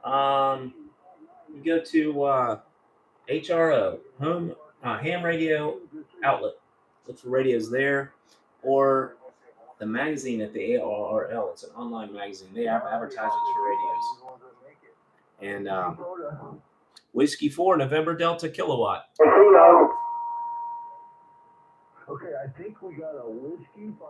Speaker 2: You go to HRO, home ham radio outlet. Look for radios there, or the magazine at the ARRL. It's an online magazine. They have advertisements for radios. And Whiskey 4 November Delta Kilowatt.
Speaker 6: Okay, I think we got a Whiskey 5.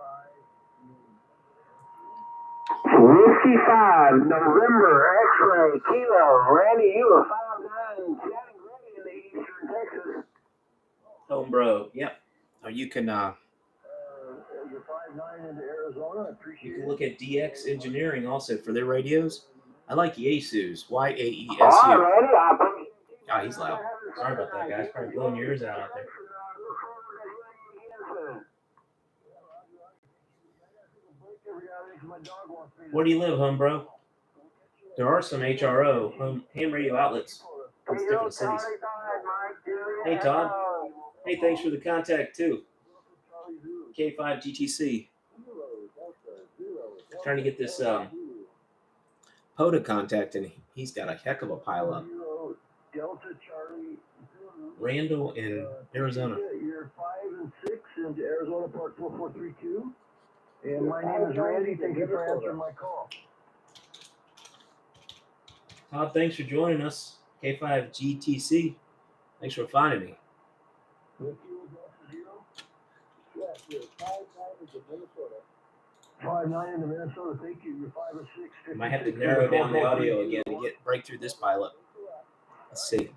Speaker 7: Whiskey 5, November, X-ray, Kilo. Randy, you were 5'9", chatting ready in the eastern Texas.
Speaker 2: Home bro, yep. Or you can
Speaker 6: You're 5'9" into Arizona. I appreciate
Speaker 2: you
Speaker 6: it.
Speaker 2: can look at DX Engineering also for their radios. I like Yaesu's, YAESU.
Speaker 7: All right, Randy, I appreciate you.
Speaker 2: Oh, he's loud. Sorry about that, guys. Probably blowing your ears out there. Where do you live, home bro? There are some HRO, ham radio outlets in different cities. Hey, Todd. Hey, thanks for the contact, too. K5 GTC. Trying to get this POTA contact, and he's got a heck of a pile up. Randall in Arizona.
Speaker 6: You're 5 and 6 into Arizona Park 4432. And my name is Randy. Thank you for answering my call.
Speaker 2: Todd, thanks for joining us. K5 GTC. Thanks for finding me.
Speaker 6: Yes, you're 5'9" 5-9 in the Minnesota. Thank you. You're 5 or 6.
Speaker 2: Might have to narrow down the audio again to break through this pilot. Let's see.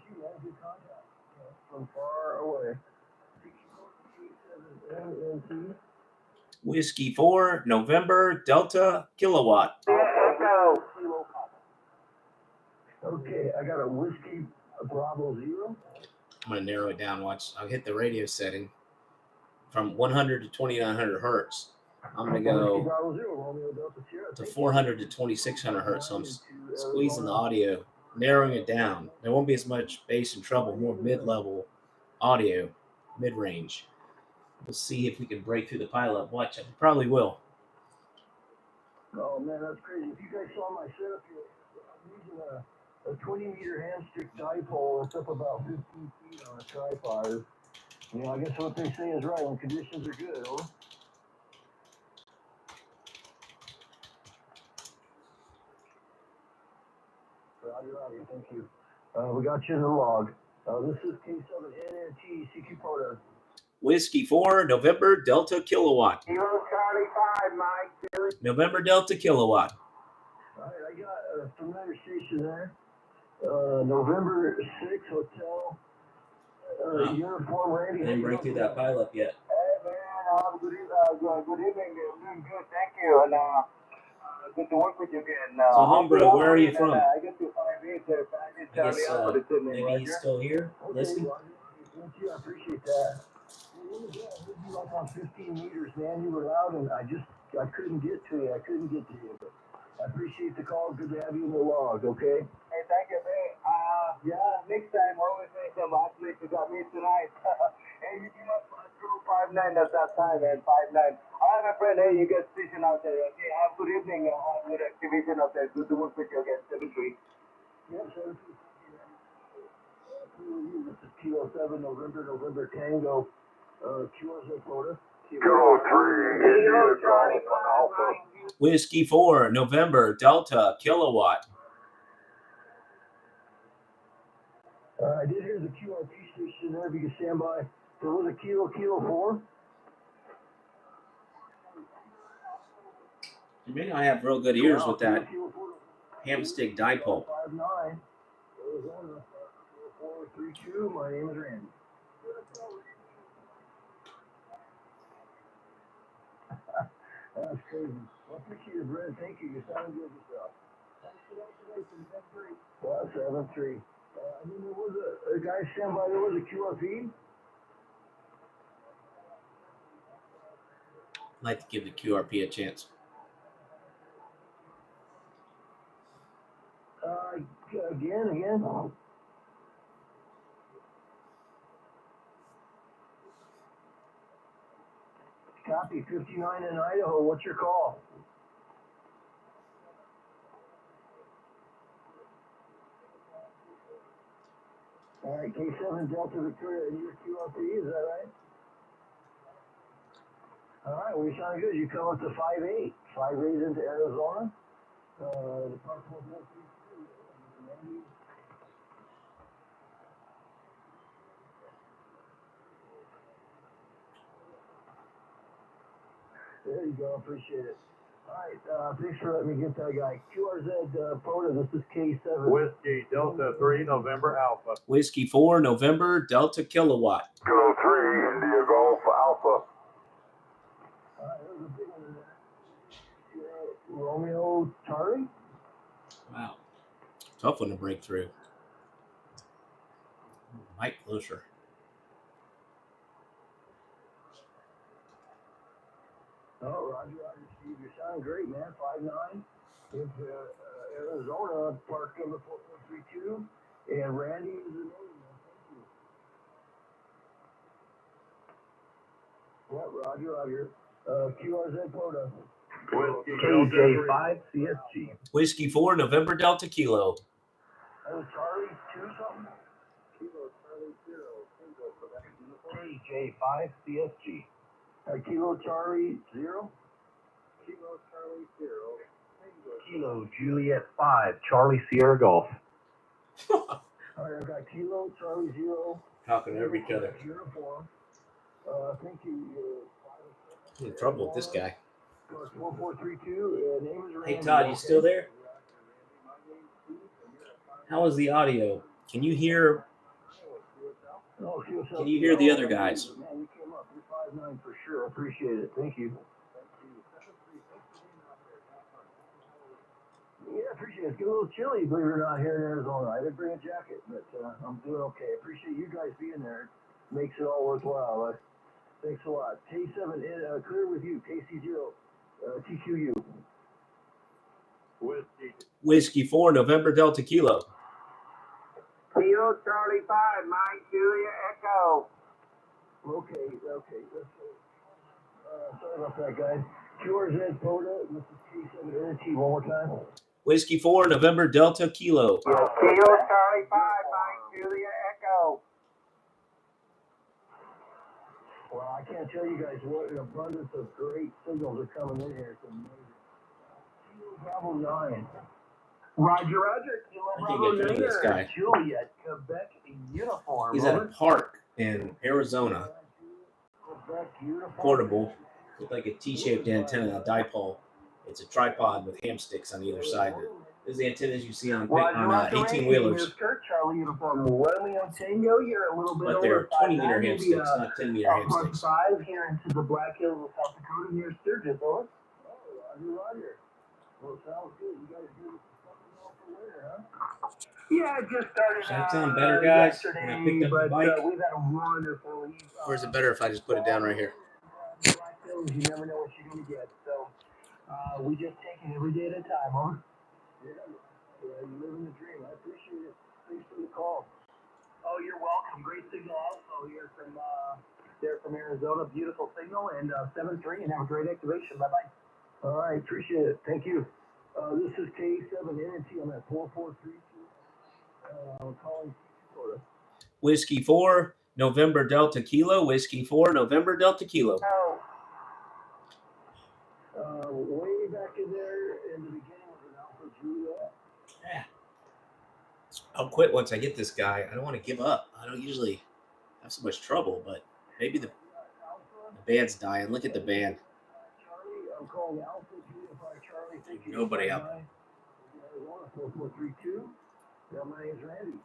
Speaker 6: From far away.
Speaker 2: Whiskey 4, November, Delta, Kilowatt.
Speaker 6: Okay, I got a Whiskey Bravo 0.
Speaker 2: I'm going to narrow it down. Watch. I'll hit the radio setting from 100 to 2900 hertz. I'm going to go to 400 to 2600 hertz. So I'm squeezing the audio, narrowing it down. There won't be as much bass and treble, more mid-level audio, mid-range. We'll see if we can break through the pilot. Watch it. Probably will.
Speaker 6: Oh, man, that's crazy. If you guys saw my setup here, I'm using a 20-meter hand-stick dipole. It's up about 15 feet on a tripod. You know, I guess what they say is right when conditions are good, huh? Roger, thank you. We got you in the log. This is K7NNT CQ Proto.
Speaker 2: Whiskey 4, November, Delta, Kilowatt.
Speaker 7: Kilo Charlie 5, Mike.
Speaker 2: November, Delta, Kilowatt.
Speaker 6: All right, I got a familiar station there. November 6 Hotel. Uniform Randy.
Speaker 2: I didn't break through that pilot yet.
Speaker 7: Hey, man, good evening. I'm doing good, thank you. And good to work with you again.
Speaker 2: So, homebrew, where are you from?
Speaker 7: I guess you're 5'8" there.
Speaker 2: I guess maybe he's still here listening.
Speaker 6: Thank you, I appreciate that. You like on 15 meters, man. You were out, and I couldn't get to you. But I appreciate the call. Good to have you in the log, okay?
Speaker 7: Hey, thank you, man. Yeah, next time, we're always saying some athletes you got me tonight. Hey, you must through 5'9", that's that time, man, 5'9". All right, my friend, hey, you get station out there, okay? Have a good evening, have good activation out there. Good to work with you again, 7-3.
Speaker 6: Yes, sir. This is Kilo 7, November Tango, QRZ Florida.
Speaker 7: Kilo 3, Charlie 5,
Speaker 2: Whiskey 4, November, Delta, Kilowatt.
Speaker 6: I did hear the QRP station there. If you can stand by. There was a Kilo 4.
Speaker 2: You may not have real good ears with that hamstick dipole.
Speaker 6: 5'9", Arizona, 432. My name is Randy. That's crazy. Well, appreciate it, Brent. Thank you. You sound good yourself. Well, 7-3. I mean, there was a guy stand by. There was a QRP.
Speaker 2: I'd like to give the QRP a chance.
Speaker 6: Again. Copy 59 in Idaho. What's your call? All right, K7 Delta Victoria, and your QRP, is that right? All right, well, you sound good. You come up to 5'8", 5'8" into Arizona. The Park 432. There you go. Appreciate it. All right. Thanks for letting me get that guy. QRZ Proto, this is K7.
Speaker 1: Whiskey Delta 3, November Alpha.
Speaker 2: Whiskey 4, November, Delta, Kilowatt.
Speaker 7: Kilo 3, India Golf Alpha.
Speaker 6: All right, there's a big one in there. Romeo Charlie?
Speaker 2: Wow. Tough one to break through. Mic closer.
Speaker 6: Oh, Roger, Steve. You sound great, man. 5'9". Into Arizona, park number 4432. And Randy is the name, man. Thank you. Yeah, Roger. QRZ Proto.
Speaker 7: KJ5 CSG.
Speaker 2: Whiskey 4, November, Delta, Kilo.
Speaker 6: Oh, Charlie 2 something?
Speaker 7: Kilo Charlie 0. KJ5 CSG.
Speaker 6: Kilo Charlie 0?
Speaker 7: Kilo Charlie 0. Kilo Juliet 5, Charlie Sierra Golf.
Speaker 6: All right, I've got Kilo Charlie 0.
Speaker 2: Talking over each other.
Speaker 6: Uniform. Thank you.
Speaker 2: I'm in trouble with this guy.
Speaker 6: 4432, name is Randy.
Speaker 2: Hey, Todd, you
Speaker 6: okay?
Speaker 2: still there? How is the audio? Can you hear?
Speaker 6: Oh, she was
Speaker 2: Can you hear the other
Speaker 6: helping.
Speaker 2: guys?
Speaker 6: Man, you came up. You're 5'9" for sure. Appreciate it. Thank you. Yeah, appreciate it. It's getting a little chilly, believe it or not, here in Arizona. I didn't bring a jacket, but I'm doing okay. Appreciate you guys being there. It makes it all worthwhile. Thanks a lot. K7, clear with you. KC0, TQU.
Speaker 2: Whiskey 4, November Delta Kilo.
Speaker 7: Kilo Charlie 5, Mike Julia Echo.
Speaker 6: Okay. Let's sorry about that, guys. QRZ Coda, this is K7 NT one more time.
Speaker 2: Whiskey 4, November Delta Kilo.
Speaker 7: Kilo Charlie 5, Mike Julia Echo.
Speaker 6: Well, I can't tell you guys what an abundance of great signals are coming in here. It's amazing. Kilo Bravo 9. Roger. Kilo
Speaker 2: I think
Speaker 6: Bravo
Speaker 2: I can hear this
Speaker 6: 9.
Speaker 2: guy.
Speaker 6: Juliet, Quebec uniform.
Speaker 2: He's at a park in Arizona.
Speaker 6: Quebec uniform.
Speaker 2: Portable with like a T-shaped antenna, a dipole. It's a tripod with ham sticks on either side. Those are the antennas you see on 18-wheelers.
Speaker 6: Charlie uniform. Romeo Tango, you're a little bit
Speaker 2: But
Speaker 6: over
Speaker 2: they're 20-meter
Speaker 6: 5'9",
Speaker 2: ham sticks, not 10-meter ham
Speaker 6: front
Speaker 2: sticks.
Speaker 6: 5 here into the Black Hills of South Dakota near Sturgis, over. Oh, Roger. Well, sounds good. You guys do something else for winter, huh? Yeah, I just started.
Speaker 2: Does that sound better, guys?
Speaker 6: Yesterday,
Speaker 2: When I picked up the bike?
Speaker 6: we've had a wonderful.
Speaker 2: Or is it better if I just put it down right here?
Speaker 6: Black Hills, you never know what you're gonna get. So we just take it every day at a time, huh? Yeah, you're living the dream. I appreciate it. Thanks for the call. Oh, you're welcome. Great signal also here from Arizona. Beautiful signal and 7-3 and have a great activation. Bye bye. All right, appreciate it. Thank you. This is K7NT. I'm at 4432. I'm calling Florida.
Speaker 2: Whiskey 4, November Delta Kilo. Whiskey 4, November Delta Kilo.
Speaker 6: Way back in there in the beginning was an Alpha Juliet.
Speaker 2: Yeah. I'll quit once I get this guy. I don't want to give up. I don't usually have so much trouble, but maybe the band's dying. Look at the band.
Speaker 6: Charlie, I'm calling Alpha Juliet by Charlie. Thank you.
Speaker 2: Nobody up.
Speaker 6: 4432. Yeah, my name's Randy.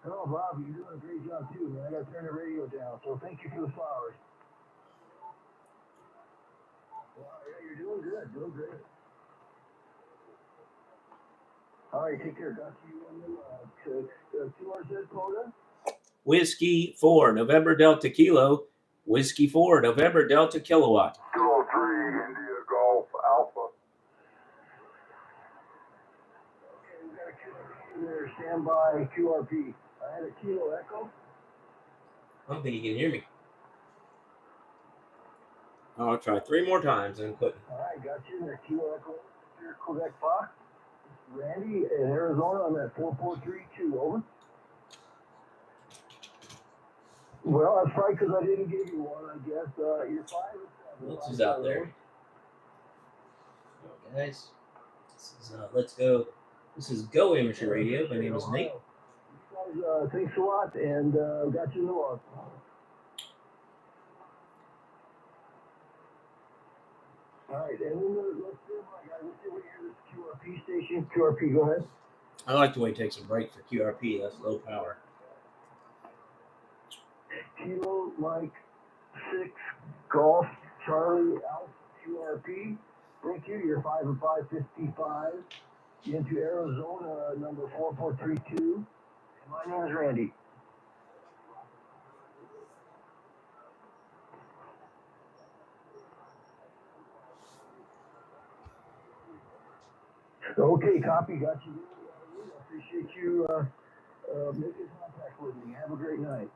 Speaker 6: Hello, Bob. You're doing a great job too, man. I gotta turn the radio down, so thank you for the flowers. Well, yeah, you're doing good. Doing great. All right, take care. Got you on the QRZ quota.
Speaker 2: Whiskey 4, November Delta Kilo. Whiskey 4, November Delta Kilowatt.
Speaker 1: 203, India Golf Alpha.
Speaker 6: Okay, we got a QRP there. Stand by QRP. I had a Kilo Echo.
Speaker 2: I don't think you can hear me. I'll try 3 more times and quit.
Speaker 6: All right, got you in there. Kilo Echo. Here, Quebec Fox. Randy in Arizona. I'm at 4432. Over. Well, that's probably because I didn't give you one, I guess. You're 5 or 7.
Speaker 2: What else is out there? So, guys, this is let's go. This is GoAmateurRadio. My name is Nate.
Speaker 6: You guys, thanks a lot, and got you in the log. All right, and then let's see what hear this QRP station. QRP, go ahead.
Speaker 2: I like the way it takes a break for QRP. That's low power.
Speaker 6: Kilo Mike 6 Golf Charlie Alpha QRP. Thank you. You're 5 and 555 into Arizona number 4432. And my name is Randy. Okay, copy. Got you. I appreciate you making contact with me. Have a great night.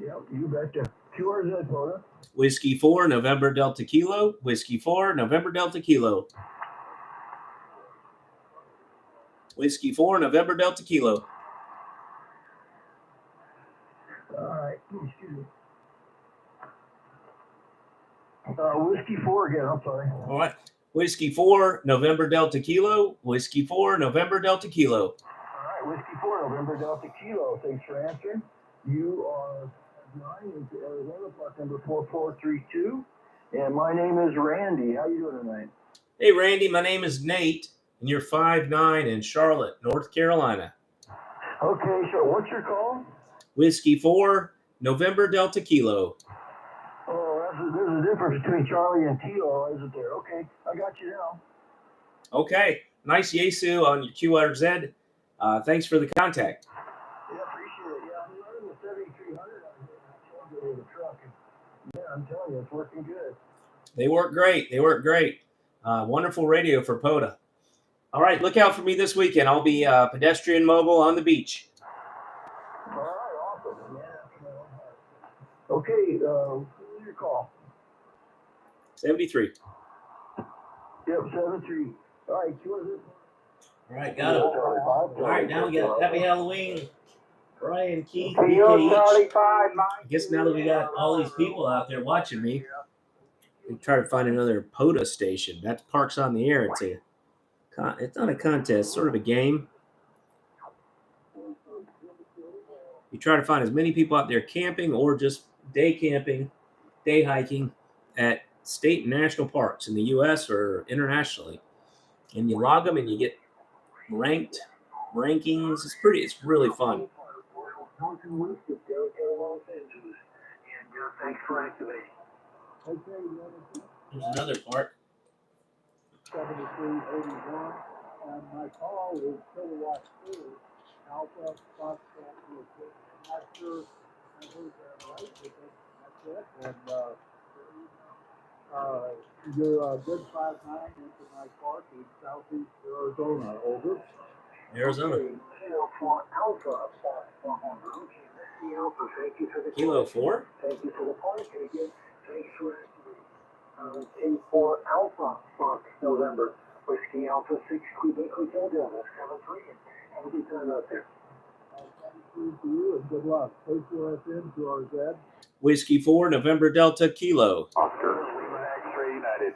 Speaker 6: Yep, you betcha. QRZ quota.
Speaker 2: Whiskey 4, November Delta Kilo. Whiskey 4, November Delta Kilo. Whiskey 4, November Delta Kilo.
Speaker 6: All right, excuse me. Whiskey 4 again, I'm sorry.
Speaker 2: All right. Whiskey 4, November Delta Kilo. Whiskey 4, November Delta Kilo.
Speaker 6: All right, Whiskey 4, November Delta Kilo. Thanks for answering. You are 9 into Arizona, park number 4432. And my name is Randy. How you doing tonight?
Speaker 2: Hey, Randy, my name is Nate, and you're 5'9" in Charlotte, North Carolina.
Speaker 6: Okay, sure. What's your call?
Speaker 2: Whiskey 4, November Delta Kilo.
Speaker 6: Oh, there's a difference between Charlie and Kilo, isn't there? Okay, I got you now.
Speaker 2: Okay, nice Yasu on your QRZ. Thanks for the contact.
Speaker 6: Yeah, appreciate it. Yeah, I'm running the 7300 out here. I'm trying to with a truck. And, yeah, I'm telling you, it's working good.
Speaker 2: They work great. They work great. Wonderful radio for POTA. All right, look out for me this weekend. I'll be pedestrian mobile on the beach.
Speaker 6: All right, awesome. Yeah. Okay, who's your call?
Speaker 2: 73.
Speaker 6: Yep, 73. All right, who is it?
Speaker 2: All right, got it. All right, now we got Happy Halloween. Brian, Keith,
Speaker 7: Charlie
Speaker 2: BKH.
Speaker 7: 5,
Speaker 2: I guess now that we got all these people out there watching me, we try to find another POTA station. That's Parks on the Air. It's not a contest, sort of a game. You try to find as many people out there camping or just day camping, day hiking at state and national parks in the U.S. or internationally. And you log them and you get rankings. It's really fun. There's another part.
Speaker 1: 7381, and my call is Kilowatt 2, Alpha Foxtrot Location. I'm not sure I heard that right, but that's it. And you're a good 5'9" into my park in southeast Arizona. Over.
Speaker 2: Arizona.
Speaker 6: Kilo 4 Alpha
Speaker 2: Kilo 4?
Speaker 6: Thank you for the point. And again, thanks for K4 Alpha Fox November. Whiskey Alpha 6 Quebec Hotel Delta 73. Have a good time out there.
Speaker 1: Thank you and good luck. K4FM to our Z.
Speaker 2: Whiskey 4, November Delta Kilo.
Speaker 7: Oscar, Lima X-Ray United.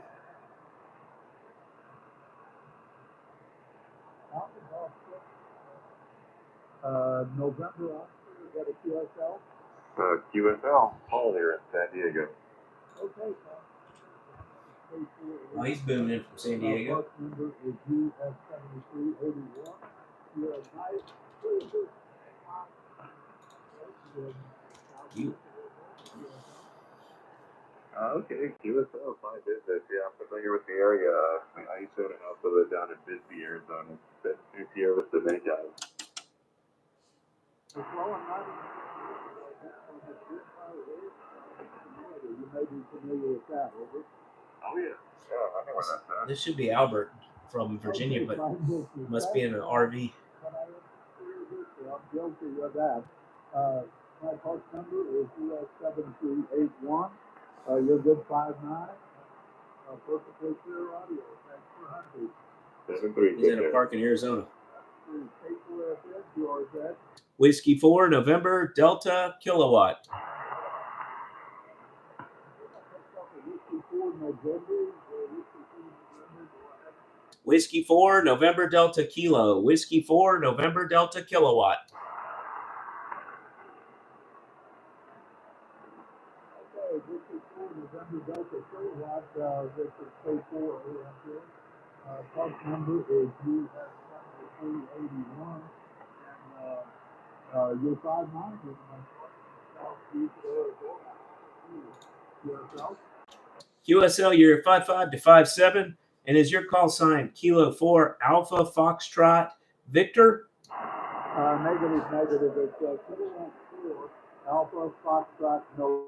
Speaker 1: November Oscar, is that a QSL?
Speaker 7: QSL, Paul here in San Diego.
Speaker 1: Okay,
Speaker 2: Oh, he's booming in from San Diego.
Speaker 1: Park number is US7381. You're a nice,
Speaker 2: You.
Speaker 7: Okay, QSL, my business. Yeah, I'm familiar with the area. I used to own a house a little bit down in Bisbee, Arizona. Been to Sierra Vista many times.
Speaker 1: you may be familiar with that, over.
Speaker 7: Oh, yeah. Yeah, I know where that's at.
Speaker 2: This should be Albert from Virginia, but must be in an RV.
Speaker 1: I'm guilty of that. My park number is US7381. You're good 5'9". Perfectly clear audio. Thanks for hunting.
Speaker 7: 7-3.
Speaker 2: He's in a park in Arizona.
Speaker 1: K4FM, yours at.
Speaker 2: Whiskey 4, November Delta Kilowatt. Whiskey 4, November Delta Kilo. Whiskey 4, November Delta Kilowatt.
Speaker 1: Okay, Whiskey 4, November Delta Kilowatt. This is K4 here. Park number is US7381. And you're 5'9".
Speaker 2: QSL, you're 5'5" to 5'7", and is your call sign Kilo 4 Alpha Foxtrot Victor?
Speaker 1: Negative. It's Kilowatt 4 Alpha Foxtrot No.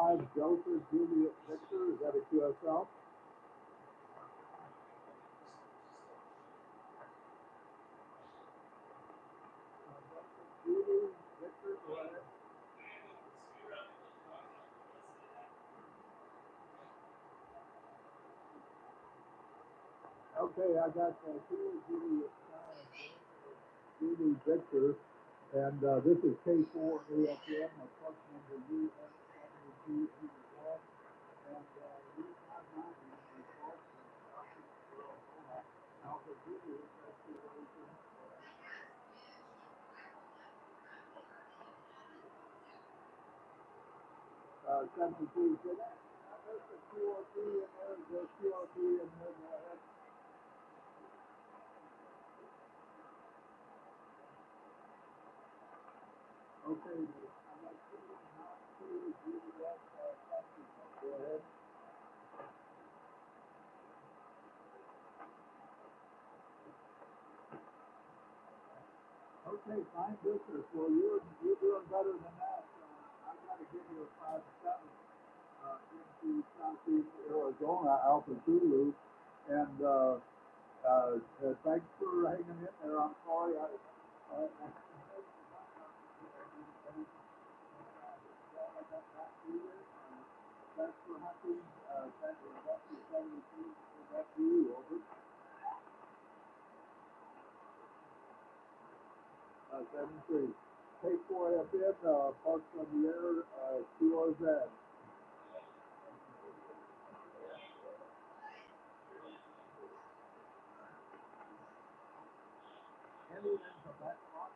Speaker 1: 5 Delta Juliet Victor. Is that a QSL? Julie Victor, go ahead. Okay, I got Julie Victor, and this is K4 AFM, my truck number US7281, and Route 990 in my truck, Alpha Juliet, that's the relation. 72, so there's the QRT in there, there's QRT in there, go ahead. Okay, I'm not sure, Juliet, go ahead. Okay, fine business. Well, you're doing better than that. I got to give you a 5-7 into Southeast Arizona, Alpha Zulu, and thanks for hanging in there. I'm sorry. Thanks for hunting. Thanks for hunting 72. Back to you, over. 73. Take 4 FM, Parks on the Air, QRZ. Anything from that box,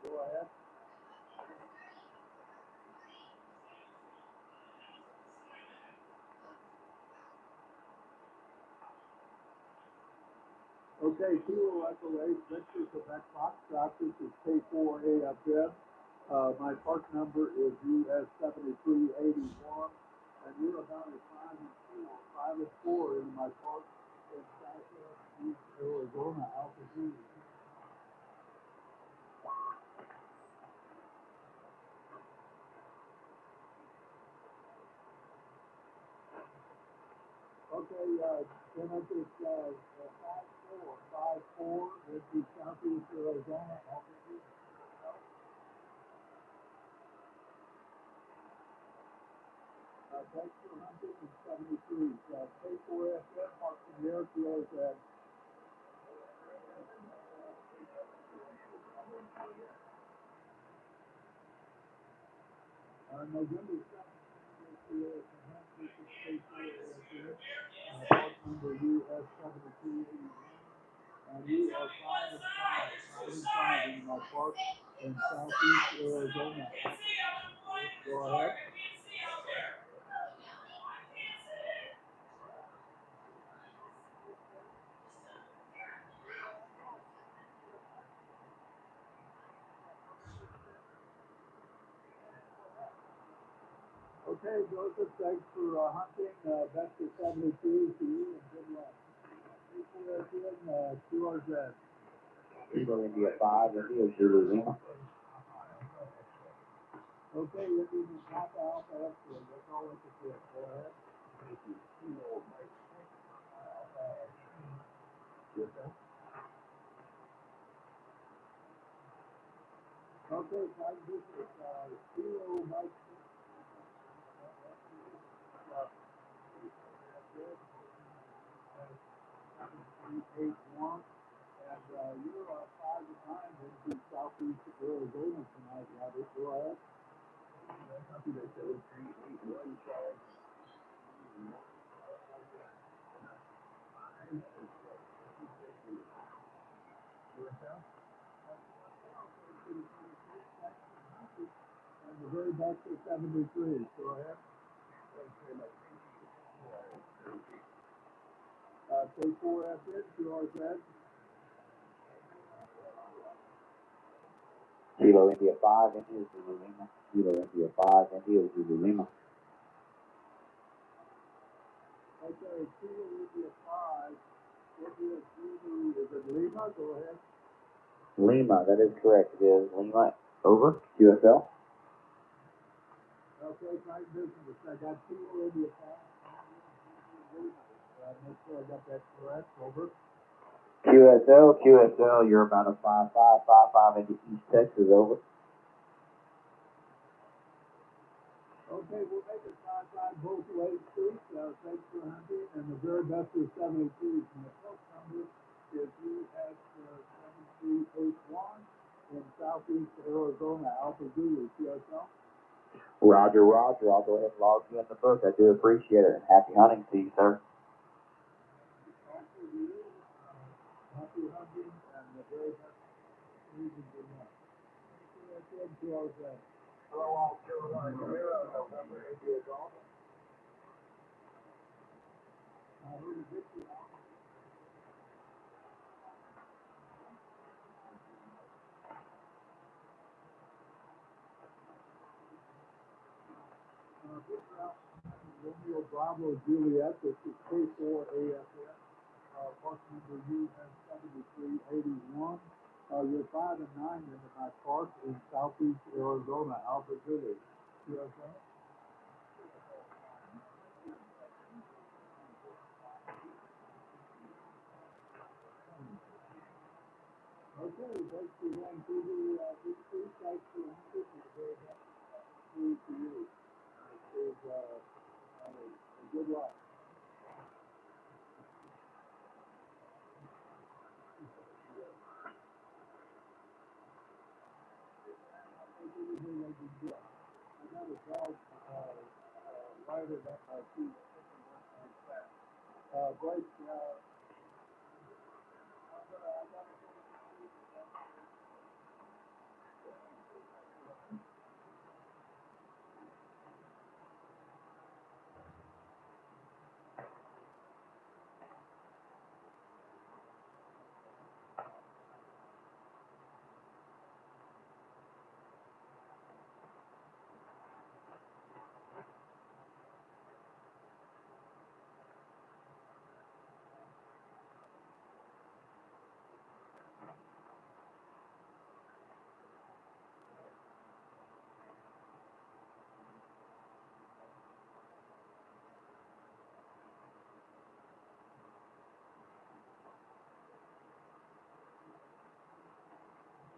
Speaker 1: go ahead. Okay, Kilo Echo 8, Victor Quebec Foxtrot. This is K4 AFM. My park number is US 7381, and you're about at 5 and 4 in my park in Southeast Arizona, altitude. Okay, Kenneth, it's 5454 into Southeast Arizona, altitude. Thanks for hunting in 73. K4 FM, Parks and Air, QRZ. November 7th, this is K4 AFM, park number US 7381, and we are 5 and 5 in my park in Southeast Arizona. Go ahead. Okay, Joseph, thanks for hunting. Best of 72 to you, and good luck. QRZ.
Speaker 3: Kilo India 5, India Zulu Lima.
Speaker 1: Okay, you're using Papa Alpha X-ray. That's all I can get. Go ahead. Okay, fine business. Kilo Mike. And you're 5 and 9 into Southeast Arizona tonight, Robert. Go ahead. And the very best of 73. Go ahead. K4 FM, QRZ.
Speaker 3: Kilo India 5, India Zulu Lima. Kilo India 5, India Zulu Lima.
Speaker 1: Okay, Kilo India 5. India Zulu, is it Lima? Go ahead.
Speaker 3: Lima, that is correct. It is Lima. Over. QSL.
Speaker 1: Okay, right business. I got Kilo India Pass. Make sure I got that correct. Over.
Speaker 3: QSL, you're about a 5555 into East Texas, over.
Speaker 1: Okay, we'll make it 5-5 both ways, please. Thanks for hunting, and the very best is 73. And the phone number is US 7381 in Southeast Arizona, Alpha Zulu, QSL.
Speaker 3: Roger, Roger. I'll go ahead and log you in the book. I do appreciate it. Happy hunting to you, sir.
Speaker 1: Happy hunting, and the very best season to you. Hello, all Carolina, November 80 golf. Who is Victor? Romeo Bravo Juliet, this is K4AFS. Park number US 7381. You're 5 and 9 into my park in Southeast Arizona, Alpha Zulu. USA. Okay, thanks for going through the industry. Thanks for answering. And very much to you. It is a good luck. Everything I can do. I got a dog rider that my feet. Blake,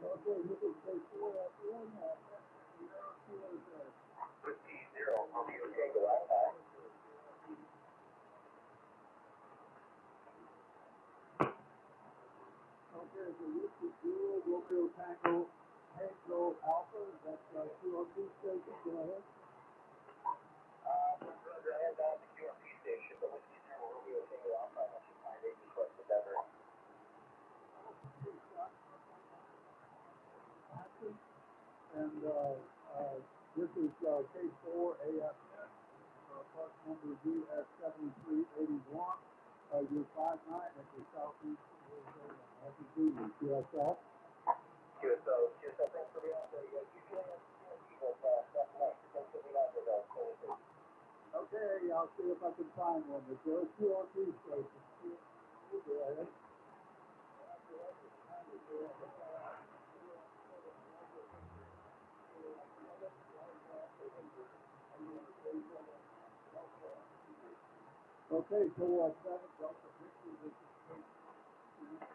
Speaker 1: okay, this is K4 at 1. Okay, so this is 0, Romeo Tango, Tango Alpha, that's 202 station, go ahead. And this is K4 AFS, park number US 7381. You're 5-9 at the Southeast Arizona, Alpha Zulu, QSL. Okay, I'll see if I can find one. It's 202 station. Go ahead. Okay, so 7 Delta Victor, this is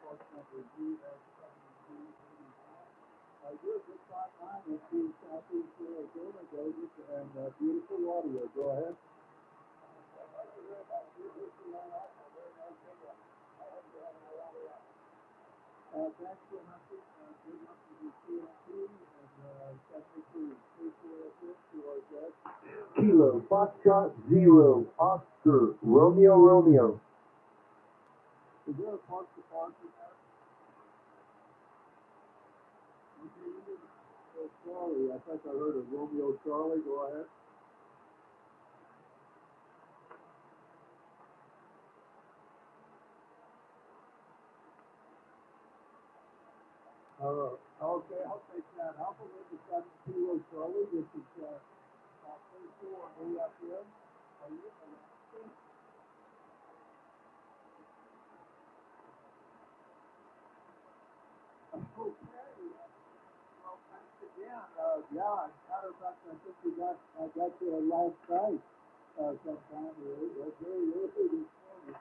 Speaker 1: park number US 7381. You're just 5-9 at the Southeast Arizona, David, and beautiful audio. Go ahead. Thanks for hunting. Good luck with your CLP and 73.
Speaker 6: Kilo, Foxtrot, 0, Oscar, Romeo, Romeo.
Speaker 1: Is there a park to park in there? Okay, Charlie, I think I heard of Romeo Charlie. Go ahead. Okay, I'll take that. Alpha Lima 7 Kilo Charlie. This is K4 AFM. Are you okay? Yeah, matter of fact, I think I got there last night, sometime. It was very early this morning.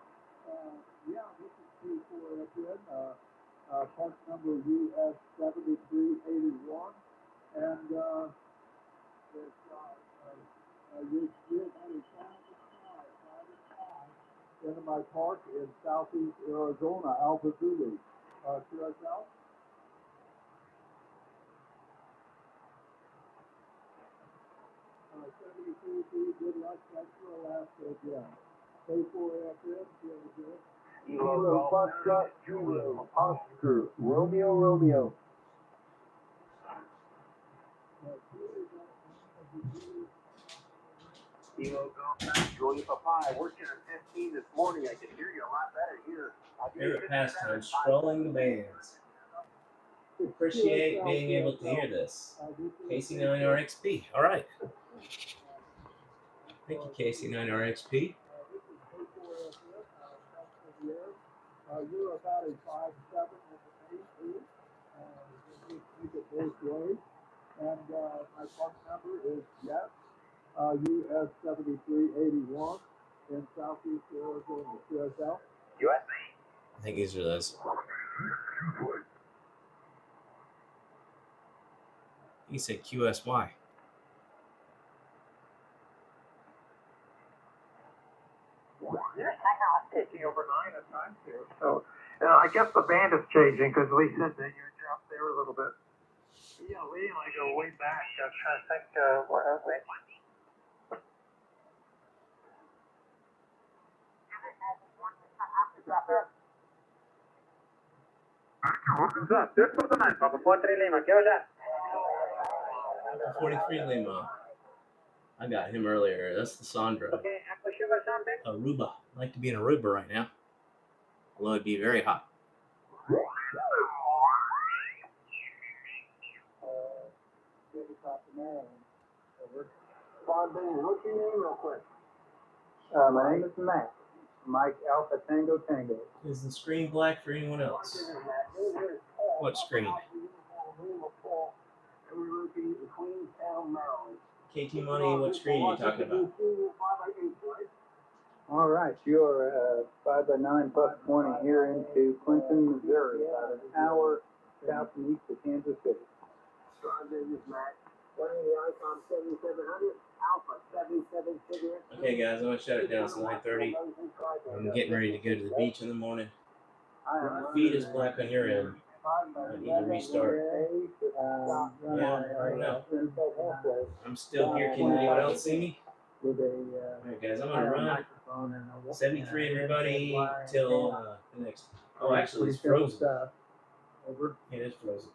Speaker 1: Yeah, this is Q4FN, part number US 7381, and, it's, you're into my park in southeast Arizona, Alpha Zulu. QSL? 73, good luck, that's your last again. K4FM,
Speaker 6: Kilo Foxtrot Zulu Oscar Romeo Romeo. Kilo Golf Julia Papai, working on 15 this morning. I can hear you a lot better here.
Speaker 2: Favorite pastime, strolling the bands. Appreciate being able to hear this. KC9RXP. All right. Thank you, KC9RXP.
Speaker 1: You're about a 5'7" in the 8. Make it both ways. And my park number is yes, US 7381 in southeast Arizona. QSL?
Speaker 2: I think these are those. He said QSY.
Speaker 3: Taking over 9 at times here. So, I guess the band is changing because Lee said that you're up there a little bit. Yeah, Lee and I go way back. I'm trying to think where else they. Papa 43 Lima, ¿qué hora?
Speaker 2: 43 Lima. I got him earlier. That's the Sandra.
Speaker 3: Okay, Apple Sugar something?
Speaker 2: Aruba. I'd like to be in Aruba right now. Although it'd be very hot.
Speaker 6: What's your name real quick?
Speaker 3: My name is Matt. Mike Alpha Tango Tango.
Speaker 2: Is the screen black for anyone else? What screen? KT Money, what screen are you talking about?
Speaker 3: All right, you're 5x9 plus 20 here into Clinton, Missouri, about an hour south and east of Kansas City.
Speaker 2: Okay, guys, I'm going to shut it down. It's 9:30. I'm getting ready to go to the beach in the morning. Your feed is black on your end. I need to restart. Yeah, I don't know. I'm still here. Can anyone else see me? Alright, guys, I'm going to run. 73, everybody, till the next. Oh, actually, it's frozen. It is frozen.